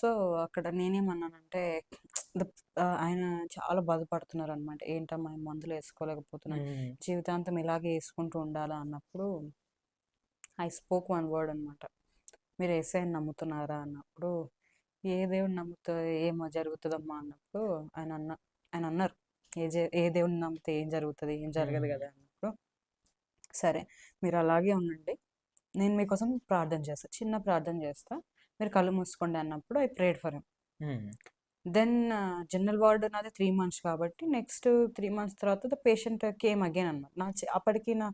So అక్కడ నేనేమన్నానంటే ఆయన చాలా బాధపడుతున్నారు అనమాట. ఏంటమ్మా ఈ మందులు వేసుకోలేకపోతున్నాను, జీవితాంతం ఇలాగే వేసుకుంటూ ఉండాలా అన్నప్పుడు ఐ స్పోక్ వన్ వర్డ్ అనమాట. మీరు ఏసైని నమ్ముతున్నారా అన్నప్పుడు, ఏ దేవుడిని నమ్ముతా ఏమో జరుగుతుందమ్మా అన్నప్పుడు ఆయన అన్నారు, ఏ దేవుడిని నమ్మితే ఏం జరుగుతుంది, ఏం జరగదు కదా అన్నప్పుడు, సరే మీరు అలాగే ఉండండి, నేను మీకోసం ప్రార్థన చేస్తా, చిన్న ప్రార్థన చేస్తా, మీరు కళ్ళు మూసుకోండి అన్నప్పుడు I prayed for him. Then general ward నాది 3 months కాబట్టి నెక్స్ట్ 3 months తర్వాత ద పేషెంట్ కేమ్ అగైన్ అనమాట. అప్పటికి నా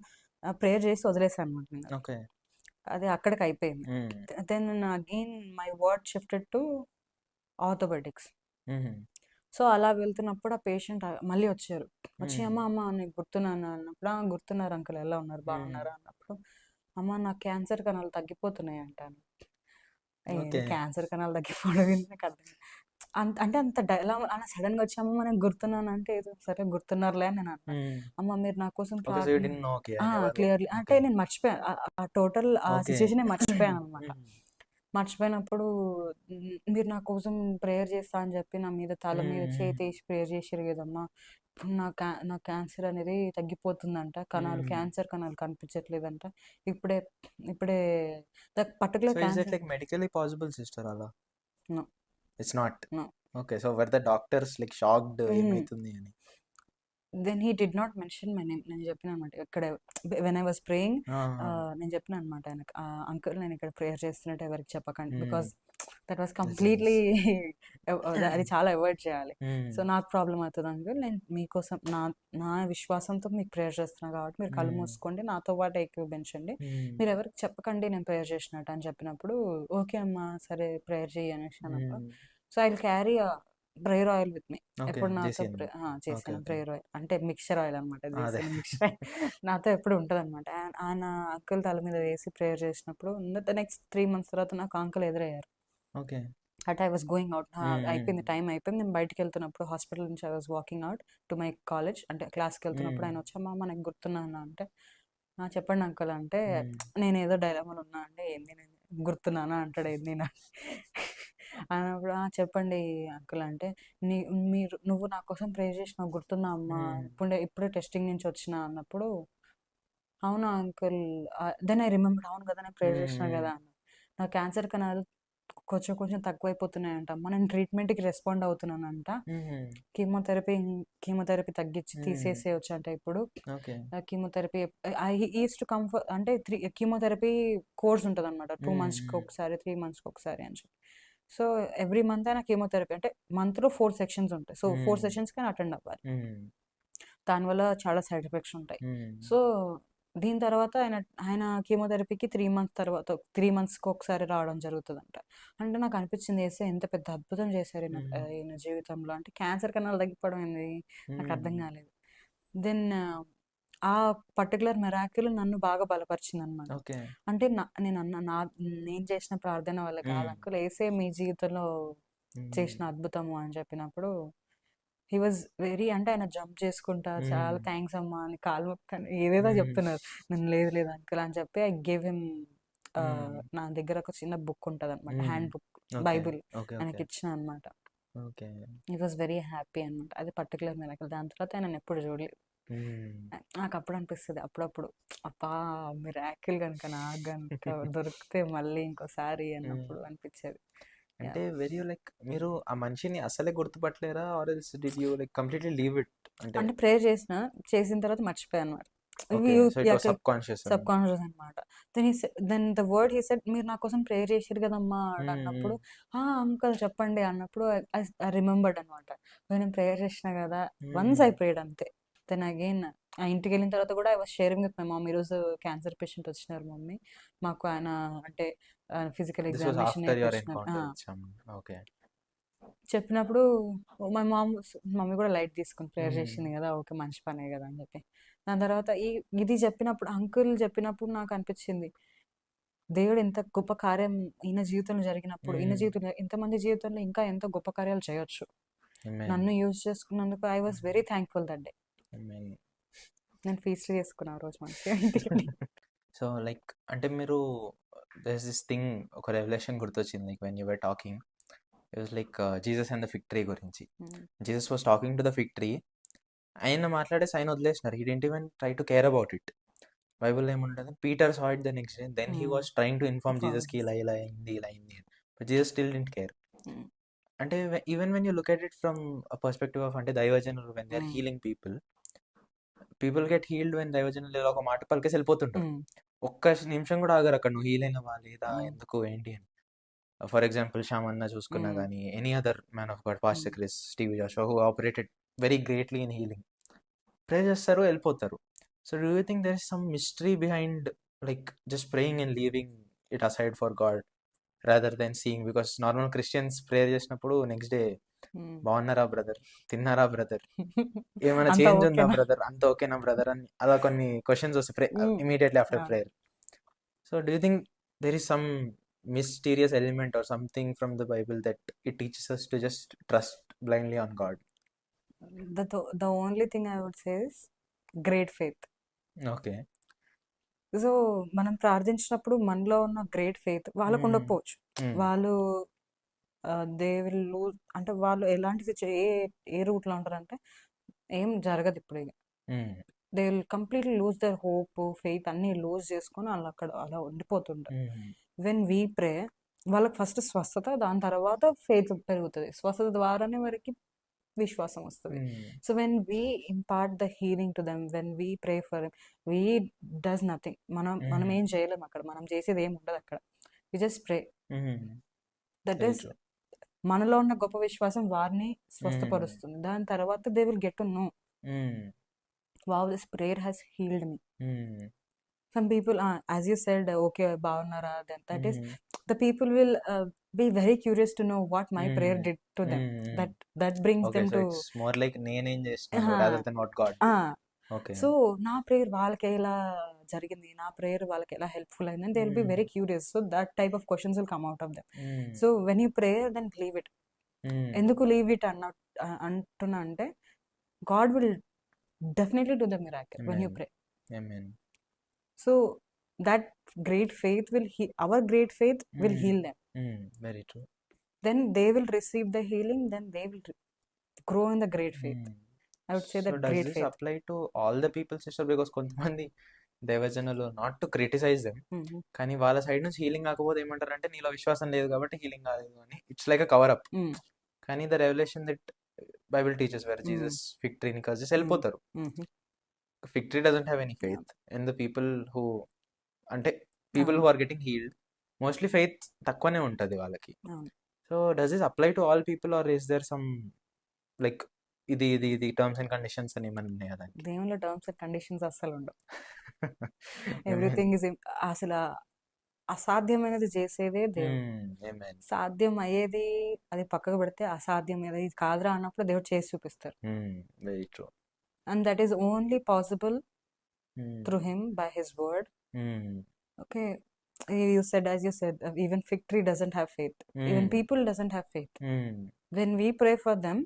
ప్రేయర్ చేసి వదిలేసాను అనమాట నేను. ఓకే. అది అక్కడికి అయిపోయింది. Then again my ward shifted to orthopaedics. So అలా వెళ్తున్నప్పుడు ఆ పేషెంట్ మళ్ళీ వచ్చారు. వచ్చి అమ్మ నీకు గుర్తున్నాను అన్నప్పుడు, గుర్తున్నారు అంకుల్, ఎలా ఉన్నారు, బాగున్నారా అన్నప్పుడు, అమ్మ నాకు క్యాన్సర్ కణాలు తగ్గిపోతున్నాయి అంటాను. క్యాన్సర్ కణాలు తగ్గిపోవడం నాకు అర్థం అంటే అంత డైలాగ్ అలా సడన్గా వచ్చి అమ్మ నేను గుర్తున్నాను అంటే, సరే గుర్తున్నారులే అని నేను అన్నాను. అమ్మ మీరు నా కోసం క్లియర్లీ అంటే నేను మర్చిపోయాను ఆ టోటల్ ఆ సిచ్యువేషన్ మర్చిపోయాను అనమాట. మర్చిపోయినప్పుడు మీరు నా కోసం ప్రేయర్ చేస్తా అని చెప్పి నా మీద తల మీద చేసి ప్రేయర్ చేసారు కదమ్మా, ఇప్పుడు నా క్యాన్సర్ అనేది తగ్గిపోతుందంట, కణాలు క్యాన్సర్ కణాలు కనిపించట్లేదంట, ఇప్పుడే particular cancer medically possible sister అలా? No. It's not. No. Okay, so were the doctors like shocked ఏమైతుంది అని? Then he did not mention my name. నేను చెప్పిన అనమాట ఇక్కడ వెన్ ఐ వాజ్ ప్రేయింగ్, నేను చెప్పిన అనమాట ఆయనకు, అంకుల్ నేను ఇక్కడ ప్రేయర్ చేస్తున్నట్టు ఎవరికి చెప్పకండి, బికాస్ దట్ వాస్ కంప్లీట్లీ అది చాలా అవాయిడ్ చేయాలి. సో నాకు ప్రాబ్లం అవుతుంది అంకుల్, నేను మీకోసం నా విశ్వాసంతో మీకు ప్రేయర్ చేస్తున్నా కాబట్టి మీరు కళ్ళు మూసుకోండి, నాతో పాటు ఏకీభవించండి, మీరు ఎవరికి చెప్పకండి నేను ప్రేయర్ చేసినట్టు అని చెప్పినప్పుడు, ఓకే అమ్మా సరే ప్రేయర్ చేయి అనేసి అన్నప్పుడు, so I will carry prayer oil with me. ఎప్పుడు నాతో చేసాను ప్రేయర్ ఆయిల్ అంటే మిక్చర్ ఆయిల్ అనమాట, మిక్చర్ నాతో ఎప్పుడు ఉంటుంది అనమాట. ఆయన అంకుల్ తల మీద వేసి ప్రేయర్ చేసినప్పుడు నెక్స్ట్ 3 months తర్వాత నాకు అంకుల్ ఎదురయ్యారు. At I was going out, అయిపోయింది టైం అయిపోయింది, నేను బయటకు వెళ్తున్నప్పుడు హాస్పిటల్ నుంచి I was walking out to my college అంటే క్లాస్కి వెళ్తున్నప్పుడు ఆయన వచ్చి అమ్మ నాకు గుర్తున్నాను అంటే, చెప్పండి అంకుల్ అంటే, నేను ఏదో డైలామాలో ఉన్నా అంటే, ఏంది నేను గుర్తున్నానా అంటాడు, ఏంది నేను అన్నప్పుడు చెప్పండి అంకుల్ అంటే, నువ్వు నా కోసం ప్రే చేసినావు గుర్తున్నా అమ్మా, ఇప్పుడే టెస్టింగ్ నుంచి వచ్చిన అన్నప్పుడు, అవునా అంకుల్, దెన్ ఐ రిమెంబర్, అవును కదా నేను ప్రే చేసిన కదా అన్న, నా క్యాన్సర్ కణాలు కొంచెం తక్కువైపోతున్నాయంట అమ్మా, నేను ట్రీట్మెంట్కి రెస్పాండ్ అవుతున్నానంట, కీమోథెరపీ తగ్గించి తీసేసేయచ్చు అంట ఇప్పుడు, కీమోథెరపీ ఈజ్ టు కంఫర్ట్ అంటే కీమోథెరపీ కోర్స్ ఉంటుంది అనమాట, 2 monthsకి ఒకసారి 3 monthsకి ఒకసారి అని చెప్పి. సో ఎవ్రీ మంత్ అయినా కీమోథెరపీ అంటే మంత్లో 4 sessions ఉంటాయి, సో 4 sessionsకి అటెండ్ అవ్వాలి, దానివల్ల చాలా సైడ్ ఎఫెక్ట్స్ ఉంటాయి. సో దీని తర్వాత ఆయన కీమోథెరపీకి 3 months తర్వాత 3 monthsకి ఒకసారి రావడం జరుగుతుందంట. అంటే నాకు అనిపించింది వేస్తే ఎంత పెద్ద అద్భుతం చేశారు ఈయన జీవితంలో, అంటే క్యాన్సర్ కణాలు తగ్గిపోవడం ఏంది నాకు అర్థం కాలేదు. దెన్ ఆ పర్టికులర్ మెరాకిల్ నన్ను బాగా బలపరిచింది అనమాట. అంటే నేను చేసిన ప్రార్థన వల్ల కాదు అంకుల్, ఏసే మీ జీవితంలో చేసిన అద్భుతము అని చెప్పినప్పుడు హీ వాజ్ వెరీ, అంటే ఆయన జంప్ చేసుకుంటా చాలా థ్యాంక్స్ అమ్మా అని కాలు మొక్కుతాను ఏదేదో చెప్తున్నారు, నేను లేదు అంకుల్ అని చెప్పి ఐ గేవ్ హిమ్, నా దగ్గర ఒక చిన్న బుక్ ఉంటుంది అనమాట, హ్యాండ్ బుక్ బైబిల్ ఆయనకి ఇచ్చిన అనమాట. హీ వాజ్ వెరీ హ్యాపీ అనమాట, అది పర్టికులర్ మెరాకిల్. దాని తర్వాత ఆయన ఎప్పుడు చూడలేదు. నాకు అప్పుడు అనిపిస్తుంది అప్పుడప్పుడు, అబ్బా మిరాకిల్ కనుక నాకు కనుక దొరికితే మళ్ళీ ఇంకోసారి అన్నప్పుడు అనిపించేది. అంటే వెరీ లైక్ మీరు ఆ మనిషిని అసలే గుర్తుపట్టలేరా, or else did you like completely leave it? అంటే ప్రేయర్ చేసిన తర్వాత మర్చిపోయాను అనమాట, సబ్ కాన్షియస్ అనమాట. Then the word he said, మీరు నా కోసం ప్రేయర్ చేసారు కదమ్మా అన్నప్పుడు, అంకుల్ చెప్పండి అన్నప్పుడు ఐ రిమెంబర్డ్ అనమాట, నేను ప్రేయర్ చేసిన కదా, వన్స్ ఐ ప్రేడ్ అంతే. దెన్ అగైన్ ఇంటికి వెళ్ళిన తర్వాత కూడా I was sharing with my mom, ఈరోజు క్యాన్సర్ పేషెంట్ వచ్చినారు మమ్మీ, మాకు ఆయన అంటే ఫిజికల్ ఎగ్జామినేషన్ చెప్పినప్పుడు మై మమ్మీ కూడా లైట్ తీసుకుని ప్రేయర్ చేసింది కదా, ఓకే మంచి పనే కదా అని చెప్పి. దాని తర్వాత ఇది చెప్పినప్పుడు అంకుల్ చెప్పినప్పుడు నాకు అనిపించింది, దేవుడు ఎంత గొప్ప కార్యం ఈయన జీవితంలో జరిగినప్పుడు, ఈయన జీవితంలో ఇంతమంది జీవితంలో ఇంకా ఎంత గొప్ప కార్యాలు చేయొచ్చు, నన్ను యూజ్ చేసుకున్నందుకు I was very thankful that day. I mean, నేను ఫీస్ట్ చేసుకున్నాను రోజు మంచిగా ఇంటికి. సో లైక్ అంటే మీరు దిస్ థింగ్ ఒక రెవల్యూషన్ గుర్తొచ్చింది like when you were talking it was like Jesus and the fig tree గురించి. Jesus was talking to the fig tree, ఆయన మాట్లాడేసి ఆయన వదిలేసినారు. He didn't even try to care about it. Bible ఏముంటుంది, Peter saw it the next day, then he was trying to inform జీసస్కి ఇలా అయింది ఇలా అయింది, but Jesus still didn't care. అంటే even when you look at it from a perspective of అంటే దైవజనులు when they are healing people get healed when దైవజనులు ఇలా ఒక మాట పలికేసి వెళ్ళిపోతుంటారు. ఒక్క నిమిషం కూడా ఆగరు అక్కడ, నువ్వు హీల్ అయినవా లేదా, ఎందుకు ఏంటి అని. ఫర్ ఎగ్జాంపుల్ శ్యామ్ అన్న చూసుకున్నా కానీ any other man of God, pastor Chris, Steve Joshua, who operated very greatly in healing, pray చేస్తారు వెళ్ళిపోతారు. So do you think there is some mystery behind like just praying and leaving it aside for God rather than seeing? Because normal Christians prayer చేసినప్పుడు next day బాగున్నారా brother, తిన్నారా brother, ఏమైనా అంతా change ఉందా ఓకేనా? Brother, అంత ఓకేనా brother అని అలా కొన్ని క్వశ్చన్స్ వస్తాయి immediately after Yeah. Prayer. So do you think there is some mysterious element or something from the Bible that it teaches us to just trust blindly on God? The only thing I would say is great faith. Okay. So మనం ప్రార్థించినప్పుడు మనలో ఉన్న great faith వాళ్ళకు ఉండకపోవచ్చు. వాళ్ళు they will lose, అంటే వాళ్ళు ఎలాంటి ఏ రూట్లో ఉంటారంటే ఏం జరగదు ఇప్పుడు ఇక. They will completely loose there hope, faith అన్నీ లూజ్ చేసుకొని వాళ్ళు అక్కడ అలా ఉండిపోతుంటారు. వెన్ వీ ప్రే వాళ్ళకి ఫస్ట్ స్వస్థత, దాని తర్వాత ఫెయిత్ పెరుగుతుంది. స్వస్థత ద్వారానే వారికి విశ్వాసం వస్తుంది. So when we impart the healing to them, when we pray for them, we does nothing. మనం ఏం చేయలేము అక్కడ, మనం చేసేది ఏం ఉండదు అక్కడ. We just pray. That is మనలో ఉన్న గొప్ప విశ్వాసం వారిని స్వస్థపరుస్తుంది. దాని తర్వాత they will get to know, wow, this prayer has healed me. Some people, as you said, okay, బాగున్నారా, then that is, the people will be very curious to know what my prayer did to them. That brings Okay, them so to it's more like నేనేం చేస్తున్నాను rather than what God did. Okay. So నా prayer వాళ్ళకి ఎలా జరిగింది, నా prayer వాళ్ళకి ఎలా helpful అయింది, they will be very curious. So that type of questions will come out of them. So when you pray then leave it. ఎందుకు leave it అంటున్నా అంటే, God will definitely do the miracle when you pray. Amen. So that great faith will our great faith will heal them. Very true. Then they will receive the healing, then they will grow in the great faith. I would say that So does great this faith apply to all the people, sister? Because కొంతమంది దైవజనులు, not to criticise them, కానీ వాళ్ళ side నుంచి healing కాకపోతే ఏమంటారంటే నీలో విశ్వాసం లేదు కాబట్టి హీలింగ్ కాలేదు అని. It's like a cover up. కానీ the revolution that Bible teachers where Jesus fig ట్రీని కర్సెస్ వెళ్ళిపోతారు. Fig tree doesn't have any faith, and the people who అంటే people who are getting healed mostly faith తక్కువనే ఉంటుంది వాళ్ళకి. So does this apply to all people or is there some like ఇది terms and conditions అని ఏమైనా ఉన్నాయా దానికి? దేవుళ్ళ టర్మ్స్ అండ్ కండిషన్స్ అస్సలు ఉండవు. ఎవ్రీథింగ్ ఇస్ అసలు అసాధ్యమైనది చేసేదే దేవుడు. సాధ్యం అయ్యేది అది పక్కకు పెడితే, అసాధ్యం ఇది కాదురా అన్నప్పుడు దేవుడు చేసి చూపిస్తారు. Very true. And that is only possible through him, by his word. Okay, you said, as you said, even fig tree doesn't have faith. Even people doesn't have faith. When we pray for them,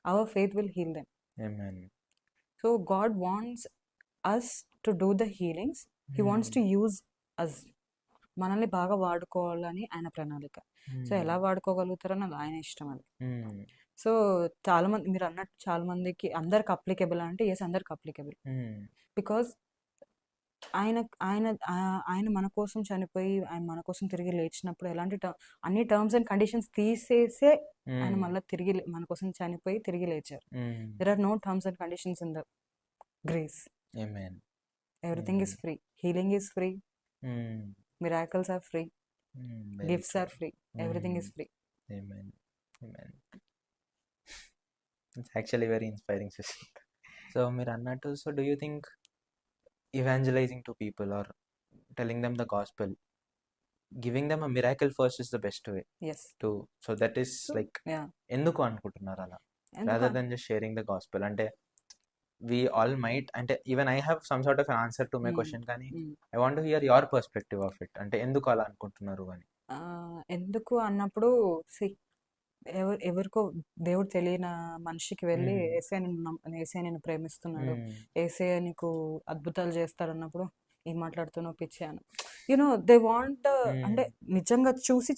our faith will heal them. Amen. So God wants us to do the healings. He wants to use us. మనల్ని బాగా వాడుకోవాలని ఆయన ప్రణాళిక. So ఎలా వాడుకోగలుగుతారని అది ఆయన ఇష్టం. అది సో చాలా మంది, మీరు అన్నట్టు చాలా మందికి అందరికి అప్లికేబుల్ అంటే ఎస్, అందరికి అప్లికేబుల్. బికాజ్ ఆయన మన కోసం చనిపోయి ఆయన మన కోసం తిరిగి లేచినప్పుడు ఎలాంటి అన్ని టర్మ్స్ అండ్ కండిషన్స్ తీసేసే ఆయన మళ్ళీ తిరిగి మన కోసం చనిపోయి తిరిగి లేచారు. There are no terms and conditions in the grace. Everything is free. Healing is free. Miracles are free. Gifts are free. Everything is free. Amen. It's actually very inspiring, sister. So మీరు అన్నట్టు, so do you think evangelizing to people or telling them the gospel, giving them a miracle first is the best way? Yes. So that is like, ఎందుకు అనుకుంటున్నారు అలా, rather than just sharing the gospel? అంటే we all might, అంటే even I have some sort of an answer to my question, కానీ I want to hear your perspective of it. అంటే ఎందుకు అలా అనుకుంటున్నారు అని. ఎందుకు అన్నప్పుడు, ఎవరికో దేవుడు తెలియని మనిషికి వెళ్ళి Mm. ఏసే నేను ప్రేమిస్తున్నాడు, Mm. ఏసే నీకు అద్భుతాలు చేస్తాడు అన్నప్పుడు ఏం మాట్లాడుతున్నావు పిచ్చి అని యూనో దే వాంట్ అంటే నిజంగా చూసి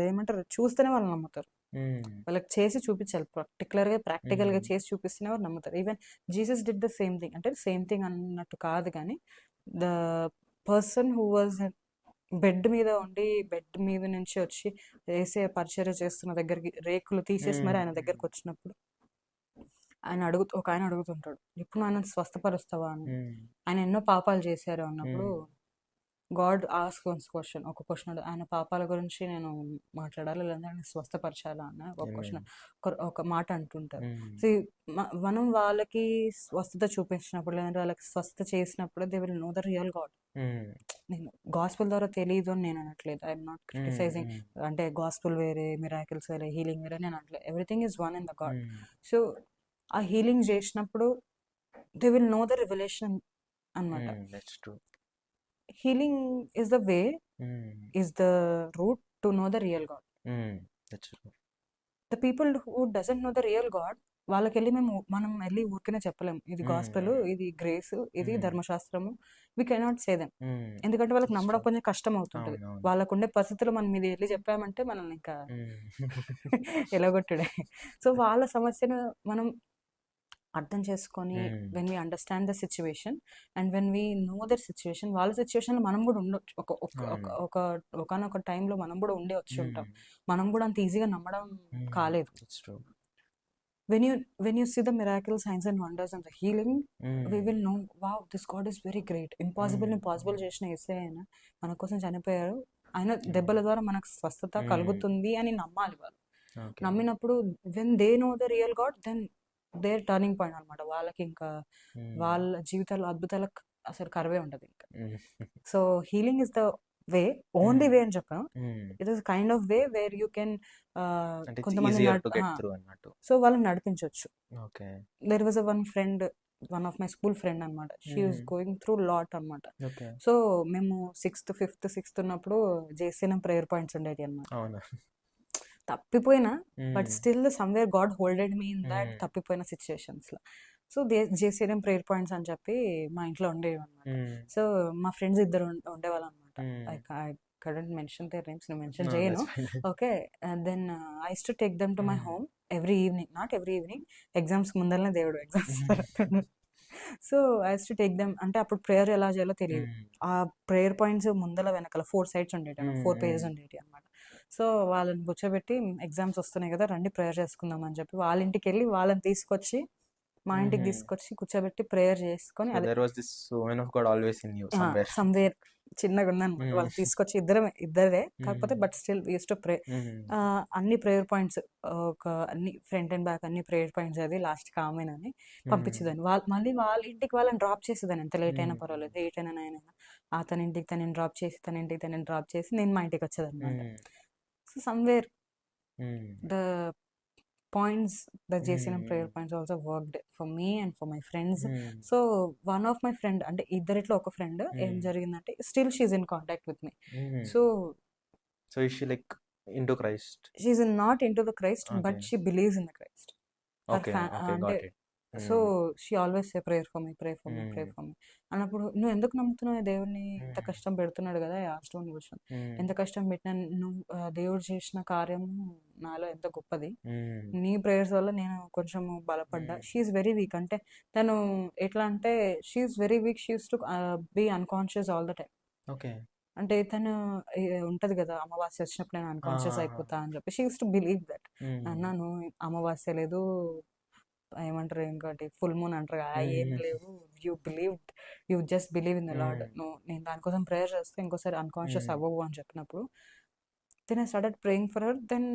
ఏమంటారు చూస్తేనే వాళ్ళు నమ్ముతారు. Mm. వాళ్ళకి చేసి చూపించాలి, పర్టికులర్గా ప్రాక్టికల్గా Mm. చేసి చూపిస్తేనే వాళ్ళు నమ్ముతారు. Even Jesus did the same thing, అంటే సేమ్ థింగ్ అన్నట్టు కాదు కానీ the person who was bed మీద ఉండి బెడ్ మీద నుంచి వచ్చి వేసే పరిచర్య చేస్తున్న దగ్గరికి రేకులు తీసేసి మరి ఆయన దగ్గరకు వచ్చినప్పుడు ఒక ఆయన అడుగుతుంటాడు, ఇప్పుడు ఆయన స్వస్థపరుస్తావా అని. Mm. ఆయన ఎన్నో పాపాలు చేశారు అన్నప్పుడు Mm. గాడ్ ఆస్క్ వన్స్ ఒక క్వశ్చన్, ఆయన పాపాల గురించి నేను మాట్లాడాలి లేదా ఆయన స్వస్థపరచాలా అన్న ఒక క్వశ్చన్, ఒక మాట అంటుంటారు. Mm. సో మనం వాళ్ళకి స్వస్థత చూపించినప్పుడు లేదంటే వాళ్ళకి స్వస్థత చేసినప్పుడు they will know the real God. Mm. నేను గాస్పుల్ ద్వారా తెలియదు అని నేను అనట్లేదు, ఐఎమ్ నాట్ క్రిటిసైజింగ్. Mm. అంటే గాస్పుల్ వేరే, మిరాకిల్స్ వేరే, హీలింగ్ వేరే నేను అనట్లేదు. Everything is one in the God. Mm. So ఆ హీలింగ్ చేసినప్పుడు they will know the revolution అనమాట. Mm. That's true. Healing is the way, Mm. is the route to know the real God. Mm. That's true. The people who doesn't know the real God, వాళ్ళకి వెళ్ళి మనం వెళ్ళి ఊరికనే చెప్పలేము ఇది gospel, ఇది grace, ఇది ధర్మశాస్త్రము. We cannot say them, Mm. ఎందుకంటే వాళ్ళకి నమ్మడం కొంచెం కష్టం అవుతుంటుంది. అవునవును. వాళ్ళకు ఉండే పరిస్థితులు మనం ఇది వెళ్ళి చెప్పామంటే మనల్ని ఇంకా Mm. ఎలాగొట్టుడే. సో వాళ్ళ సమస్యను మనం అర్థం చేసుకొని Mm. When we understand the situation and when we know that situation, వాళ్ళ సిచ్యువేషన్లో మనం కూడా ఉండొచ్చు. ఒకనొక టైంలో మనం కూడా ఉండే వచ్చి ఉంటాం. మనం కూడా అంత ఈజీగా నమ్మడం కాలేదు. That's true. When you see the miracles, signs and wonders and the healing, we will know, wow, this God is very great. Impossible చేసిన యేసయ్య ఆయన మన కోసం చనిపోయారు, ఆయన దెబ్బల ద్వారా మనకు స్వస్థత కలుగుతుంది అని నమ్మాలి వాళ్ళు. Okay. నమ్మినప్పుడు when they know the real God, then there turning point అనమాట. వాళ్ళకి ఇంకా వాళ్ళ జీవితాల్లో అద్భుతాలకు అసలు కరువే ఉండదు ఇంకా. Mm. So healing is the way, only way అని చెప్పాను. Mm. It is kind of way where you can అంటే it's కొంతమంది easier to get through అన్నట్టు. సో వాళ్ళని నడిపించవచ్చు. Okay. There was one of my school friend అనమాట. She was going through lot అనమాట. Okay. సో మేము ఫిఫ్త్ ఉన్నప్పుడు చేసిన ప్రేయర్ పాయింట్స్ ఉండేవి అనమాట. అవునా. తప్పిపోయినా but still somewhere God holded me in that తప్పిపోయిన సిచ్యువేషన్స్లో. సో జేసీఎం ప్రేయర్ పాయింట్స్ అని చెప్పి మా ఇంట్లో ఉండేవి అనమాట. సో మా ఫ్రెండ్స్ ఇద్దరు ఉండేవాళ్ళు అనమాట. I couldn't mention their names, నేను మెన్షన్ చేయను. Okay, then I use to take them to my home every evening, not every evening, exams ముందరనే దేవుడు exams. So I use to take them, అంటే అప్పుడు ప్రేయర్ ఎలా చేయాలో తెలియదు. ఆ ప్రేయర్ పాయింట్స్ ముందర వెనకాల 4 sides ఉండేటి, 4 pages ఉండేటి అనమాట. సో వాళ్ళని కూర్చోబెట్టి ఎగ్జామ్స్ వస్తున్నాయి కదా రండి ప్రేయర్ చేసుకుందాం అని చెప్పి వాళ్ళ ఇంటికి వెళ్ళి వాళ్ళని తీసుకొచ్చి మా ఇంటికి తీసుకొచ్చి కూర్చోబెట్టి ప్రేయర్ చేసుకొని, So there was this woman of God always in you somewhere. Somewhere చిన్నగా ఉందన్నమాట. వాళ్ళు తీసుకొచ్చి ఇద్దరే కాకపోతే బట్ స్టిల్ యూస్ టు ప్రే. అన్ని ప్రేయర్ పాయింట్స్, అన్ని ఫ్రంట్ అండ్ బ్యాక్ అన్ని ప్రేయర్ పాయింట్స్ అది లాస్ట్ కామెన్ అని పంపించేదాన్ని. మళ్ళీ వాళ్ళ ఇంటికి వాళ్ళని డ్రాప్ చేసేదాన్ని, ఎంత లేట్ అయినా పర్వాలేదు, 8 అయినా 9 అయినా. తన ఇంటికి తనని డ్రాప్ చేసి నేను మా ఇంటికి వచ్చేదన్నమాట. So somewhere the points that JCM prayer points also worked for me and for my friends. So one of my friend, అంటే ఇద్దరిట్లో ఒక ఫ్రెండ్ ఏం జరిగిందంటే still she's in contact with me. So is she like into Christ? She's not into the Christ, but Okay. she believes in the Christ. Her Okay, okay, got అంటే it. So she always say prayer for me అన్నప్పుడు, నువ్వు ఎందుకు నమ్ముతున్నావు దేవుడిని, ఇంత కష్టం పెడుతున్నాడు కదా, ఆస్ట్ one question, ఎంత కష్టం పెట్టినా నువ్వు దేవుడు చేసిన కార్యము నాలో ఎంత గొప్పది, నీ ప్రేయర్స్ వల్ల నేను కొంచెం బలపడ్డా. షీఈస్ వెరీ వీక్, అంటే తను ఎట్లా అంటే she's very weak, she used to be unconscious all the time. Okay. అంటే తను ఉంటది కదా అమావాస్య వచ్చినప్పుడు నేను అన్కాన్షియస్ అయిపోతా అని చెప్పి she used to believe that. అన్నాను అమావాస్య లేదు, ఏమంటారు ఇంకోటి ఫుల్ మూన్ అంటారు కదా, ఏం లేవు, you just believe in the Lord. నేను దానికోసం ప్రేయర్ చేస్తే ఇంకోసారి అన్కాన్షియస్ అవ్వవు అని చెప్పినప్పుడు then I started praying for her. Then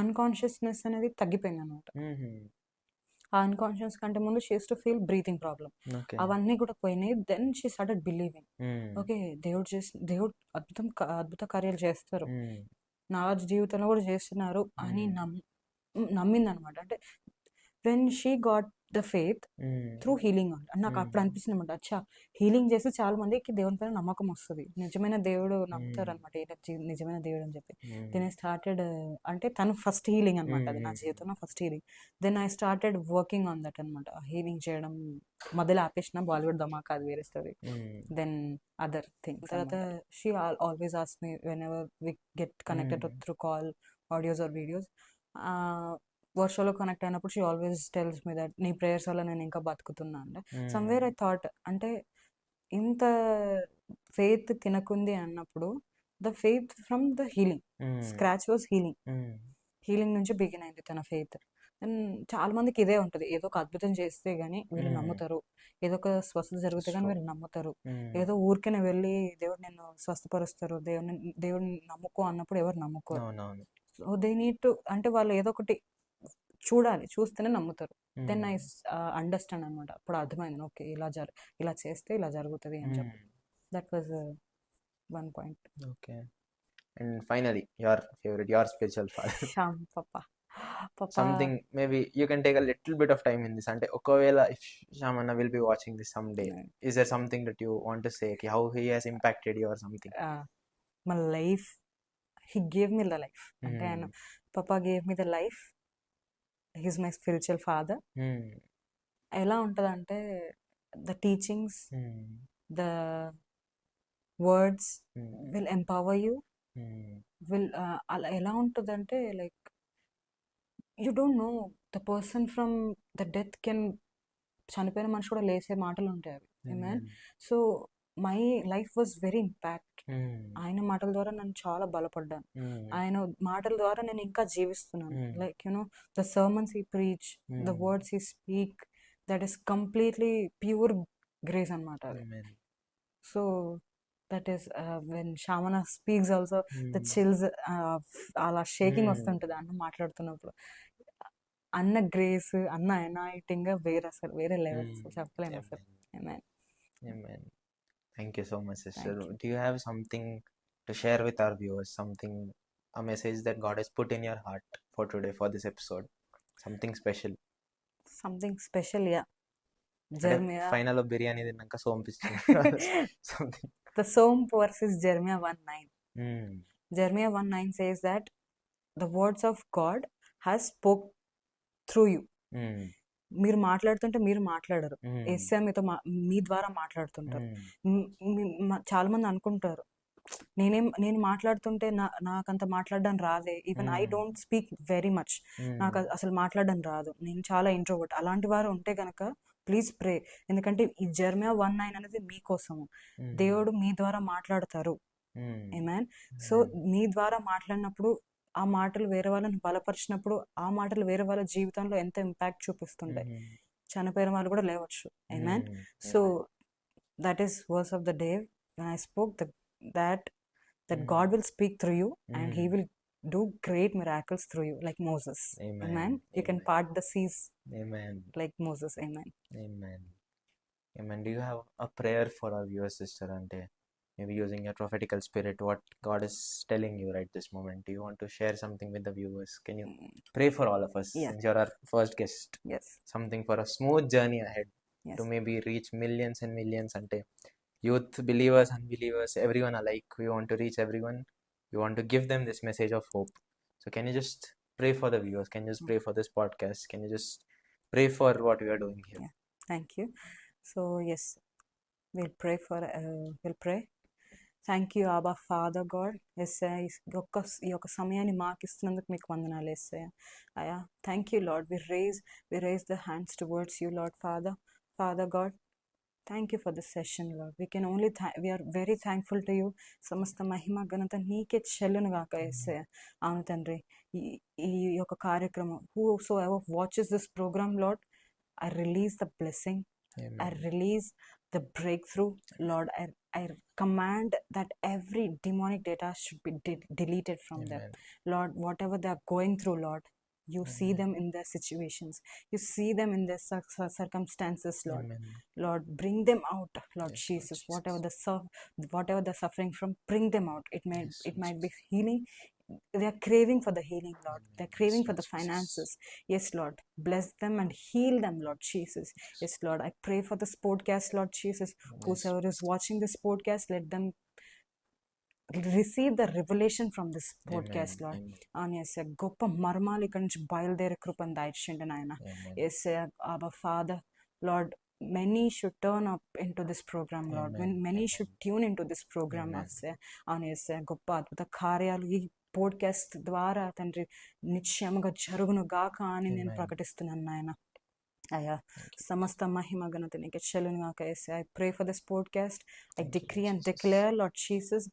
unconsciousness అనేది తగ్గిపోయింది అనమాట. ఆ అన్కాన్షియస్ కంటే ముందు she used to feel breathing problem, Okay. అవన్నీ కూడా పోయినాయి. Then she started believing, okay దేవుడు అద్భుత కార్యాలు చేస్తారు, నా జీవితంలో కూడా చేస్తున్నారు అని నమ్మింది అనమాట. అంటే when she got the faith through healing అని నాకు అప్పుడు అనిపించింది అనమాట. అచ్చా, హీలింగ్ చేస్తే చాలా మందికి దేవుని పైన నమ్మకం వస్తుంది, నిజమైన దేవుడు నమ్ముతారు అనమాట, నిజమైన దేవుడు అని చెప్పి. దెన్ ఐ స్టార్టెడ్, అంటే తను ఫస్ట్ హీలింగ్ అనమాట, అది నా జీవితంలో first healing. Then I started working on that అనమాట, హీలింగ్ చేయడం మొదలు ఆపేసిన. బాలీవుడ్ ధమాకా అది వేరే స్టోరీ. దెన్ అదర్ థింగ్ తర్వాత she always ask me whenever we get connected through call, audios or videos. వర్షంలో కనెక్ట్ అయినప్పుడు she always tells me that నీ ప్రేయర్స్ వల్ల నేను ఇంకా బతుకుతున్నా అంటే. సమ్వేర్ ఐ థాట్, అంటే ఇంత ఫెయిత్ తినకుంది అన్నప్పుడు the faith from the healing, scratch was healing. Healing నుంచి బిగిన్ అయింది తన ఫెయిత్. అండ్ చాలా మందికి ఇదే ఉంటుంది, ఏదో ఒక అద్భుతం చేస్తే గానీ వీళ్ళు నమ్ముతారు, ఏదో ఒక స్వస్థత జరిగితే కానీ వీళ్ళు నమ్ముతారు. ఏదో ఊరికనే వెళ్ళి దేవుడు నిన్ను స్వస్థపరుస్తారు, దేవుడిని నమ్ముకో అన్నప్పుడు ఎవరు నమ్ముకోరు. సో దే నీడ్ టు, అంటే వాళ్ళు ఏదో ఒకటి చూడాలి, చూస్తేనే నమ్ముతారు. దెన్ ఐ అండర్స్టాండ్ అనమాట. అప్పుడు అర్థమైంది, ఓకే ఇలా చేస్తే ఇలా జరుగుతుంది అని చెప్పి. That was one point. Okay. And finally your spiritual father. Shyam పప్పా. Something maybe you can take a little bit of time in this. అంటే ఒకవేళ if Shamanna will be watching this someday, is there something that you want to say, how he has impacted you or something? My life, he gave me the life. అంటే ఆయన పప్పా gave me the life. He's my spiritual father. ఎలా ఉంటుందంటే the teachings, the words will empower you. అలా ఎలా ఉంటుందంటే like you don't know the person from the death can, చనిపోయిన మనిషి కూడా లేసే మాటలు ఉంటాయి అవి. Man, so my life was very impact. ఆయన మాటల ద్వారా నేను చాలా బలపడ్డాను, ఆయన మాటల ద్వారా నేను ఇంకా జీవిస్తున్నాను. Like you know the sermons he preach, the words he speak, that is completely pure grace అనమాట అది. So that is when Shamana speaks also, the chills, అలా షేకింగ్ వస్తుంటుంది అన్న మాట్లాడుతున్నప్పుడు. అన్న గ్రేస్, అన్న ఎనాయిటింగ్ వేరే, అసలు వేరే లెవెల్, చెప్పలేము అసలు. Amen. Thank you so much, sister. Do you have something to share with our viewers? A message that God has put in your heart for today, for this episode? Something special? Something special, yeah. Jeremiah. Final of biryani తిన్నాక సోంపిస్తుంది. Something. The Psalm verse is Jeremiah 1:9. Jeremiah 1:9 says that the words of God has spoke through you. మీరు మాట్లాడుతుంటే మీరు మాట్లాడరు, యేసయ్య మీతో మీ ద్వారా మాట్లాడుతుంటారు. చాలా మంది అనుకుంటారు నేను మాట్లాడుతుంటే నాకంత మాట్లాడడం రాదే, even I don't speak very much, నాకు అసలు మాట్లాడడం రాదు, నేను చాలా ఇంట్రోవర్ట్. అలాంటి వారు ఉంటే గనక ప్లీజ్ ప్రే, ఎందుకంటే ఈ జెర్మియా 1:9 అనేది మీకోసము. దేవుడు మీ ద్వారా మాట్లాడతారు. ఆమేన్. సో మీ ద్వారా మాట్లాడినప్పుడు ఆ మాటలు వేరే వాళ్ళని బలపరిచినప్పుడు ఆ మాటలు వేరే వాళ్ళ జీవితంలో ఎంత ఇంపాక్ట్ చూపిస్తుంటాయి. చనిపోయిన వాళ్ళు కూడా లేవచ్చు. ఆమేన్. So that is verse of the day when I spoke that God will speak through you and he will do great miracles through you, like Moses. Amen. You can part the seas. Amen. Like Moses. Amen. Amen. Do you have a prayer for our viewers, sister? Ante maybe using your prophetical spirit, what God is telling you right this moment, do you want to share something with the viewers? Can you pray for all of us? Since you're our first guest. Yes. Something for a smooth journey ahead. To maybe reach millions and millions. Ante youth, believers, unbelievers, everyone alike, we want to reach everyone. We want to give them this message of hope. So can you just pray for the viewers? Can you just pray for this podcast? Can you just pray for what we are doing here? Yeah. Thank you. So yes, we'll pray. Thank you abba Father God. ఎస్ఐ ఈ యొక్క సమయాన్ని మాకు ఇస్తున్నందుకు మీకు వందనాలు ఎస్ఐ. అయా thank you Lord. We raise the hands towards you Lord Father God. Thank you for this session Lord. We're very thankful to you. సమస్త మహిమ ఘనత నీకే చెల్లును గాక ఎస్ఐ. అవును తండ్రి, ఈ యొక్క కార్యక్రమం whosoever watches this programme Lord, I release the blessing, I release the breakthrough, Lord. I command that every demonic data should be deleted from them. Lord, whatever they are going through, Lord, you see them in their situations. You see them in their circumstances, Lord. Lord, bring them out, Lord Jesus. Whatever they're suffering from, bring them out. It might be healing. they are craving for the healing, Lord. They're craving for the finances. Yes, Lord. Bless them and heal them, Lord Jesus. Yes, Lord. I pray for this podcast, Lord Jesus. Whosoever is watching this podcast, let them receive the revelation from this podcast, Lord. అవును yes గొప్ప మర్మాలు ఇక్కడ నుంచి బయలుదేరే కృపను దయచేయండి నాయన. Yes అబా father lord, many should turn up into this program, Lord. When many should tune into this program, అవును ఎస్ గొప్ప అద్భుత కార్యాలు ఈ పోడ్కాస్ట్ ద్వారా తండ్రి నిశ్చయముగా జరుగును గాక అని నేను ప్రకటిస్తున్నాను నాయన. అయ్యా సమస్త మహిమ ఘనత నీకు చెల్లును గాక యేసయ్య. I pray for this podcast. I decree and declare, Lord Jesus,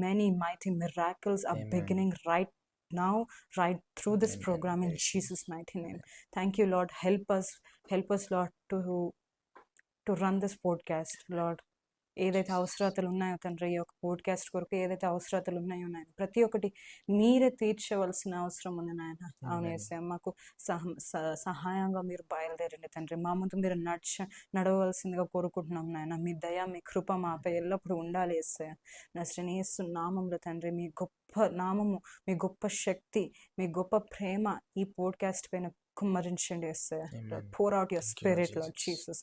many mighty miracles are beginning right now, right through this program in Jesus' mighty name. Thank you, Lord. Help us, Lord, to run this podcast, Lord. ఏదైతే అవసరతలు ఉన్నాయో తండ్రి, ఈ యొక్క podcast కొరకు ఏదైతే అవసరతలు ఉన్నాయో నాయన, ప్రతి ఒక్కటి మీరే తీర్చవలసిన అవసరం ఉంది నాయన. అవును యేసయ్య, మాకు సహాయంగా మీరు బయలుదేరండి తండ్రి. మా ముందు మీరు నడవలసిందిగా కోరుకుంటున్నాం నాయన. మీ దయ, మీ కృప మాపై ఎల్లప్పుడూ ఉండాలి యేసయ్య. నజరేయుడైన యేసు నామములో తండ్రి, మీ గొప్ప నామము, మీ గొప్ప శక్తి, మీ గొప్ప ప్రేమ ఈ పోడ్కాస్ట్ పైన కుమ్మరించండి యేసయ్య. Pour out your spirit, Lord Jesus.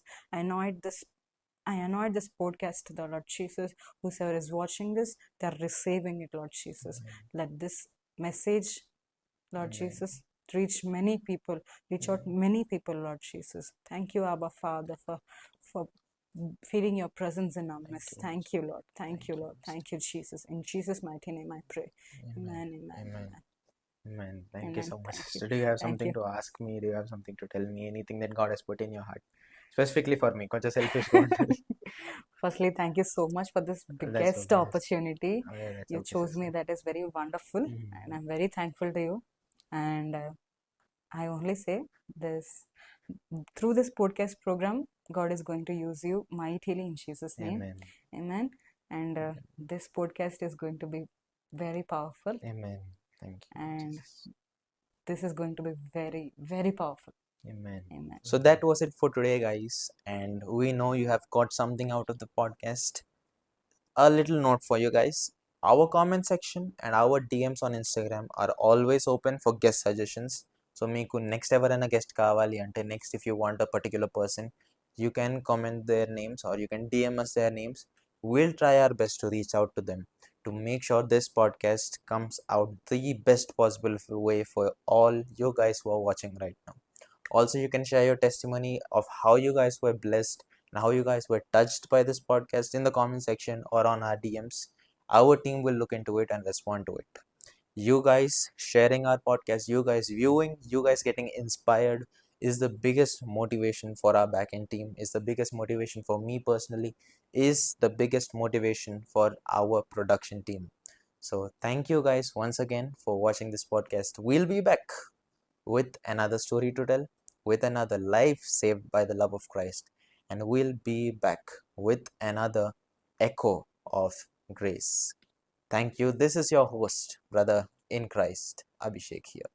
I anoint this podcast, the Lord Jesus. Whosoever is watching this, they are receiving it, Lord Jesus. Let this message, Lord Jesus, reach many people, reach out many people, Lord Jesus. Thank you, Abba Father, for feeling your presence in our midst. Thank you, Lord. Thank you, Lord. Thank you, Jesus. In Jesus' mighty name I pray. Amen. Amen. Thank you Amen. so much. Thank you. So do you have Thank something you. to ask me? Do you have something to tell me? Anything that God has put in your heart? Specifically for me. కొంచెం selfish గా ఉంటుంది. Firstly, thank you so much for this biggest okay. opportunity. Okay, that's You okay, chose sister. me. That is very wonderful, and I'm very thankful to you. And I only say this, through this podcast program, God is going to use you mightily in Jesus' name. Amen. Amen. And this podcast is going to be very powerful, Amen. Thank you. and Jesus. this is going to be very, very powerful. Amen. Amen. So that was it for today, guys. And we know you have got something out of the podcast. A little note for you guys. Our comment section and our DMs on Instagram are always open for guest suggestions. So మీకు next ఎవరైనా guest కావాలి అంటే, next if you want a particular person, you can comment their names or you can DM us their names. We'll try our best to reach out to them to make sure this podcast comes out the best possible way for all you guys who are watching right now. Also, you can share your testimony of how you guys were blessed and how you guys were touched by this podcast in the comment section or on our DMs. Our team will look into it and respond to it. You guys sharing our podcast, you guys viewing, you guys getting inspired is the biggest motivation for our backend team, is the biggest motivation for me personally, is the biggest motivation for our production team. So thank you guys once again for watching this podcast. We'll be back with another story to tell, with another life saved by the love of Christ, and we'll be back with another echo of grace. Thank you. This is your host, brother in Christ, Abhishek here.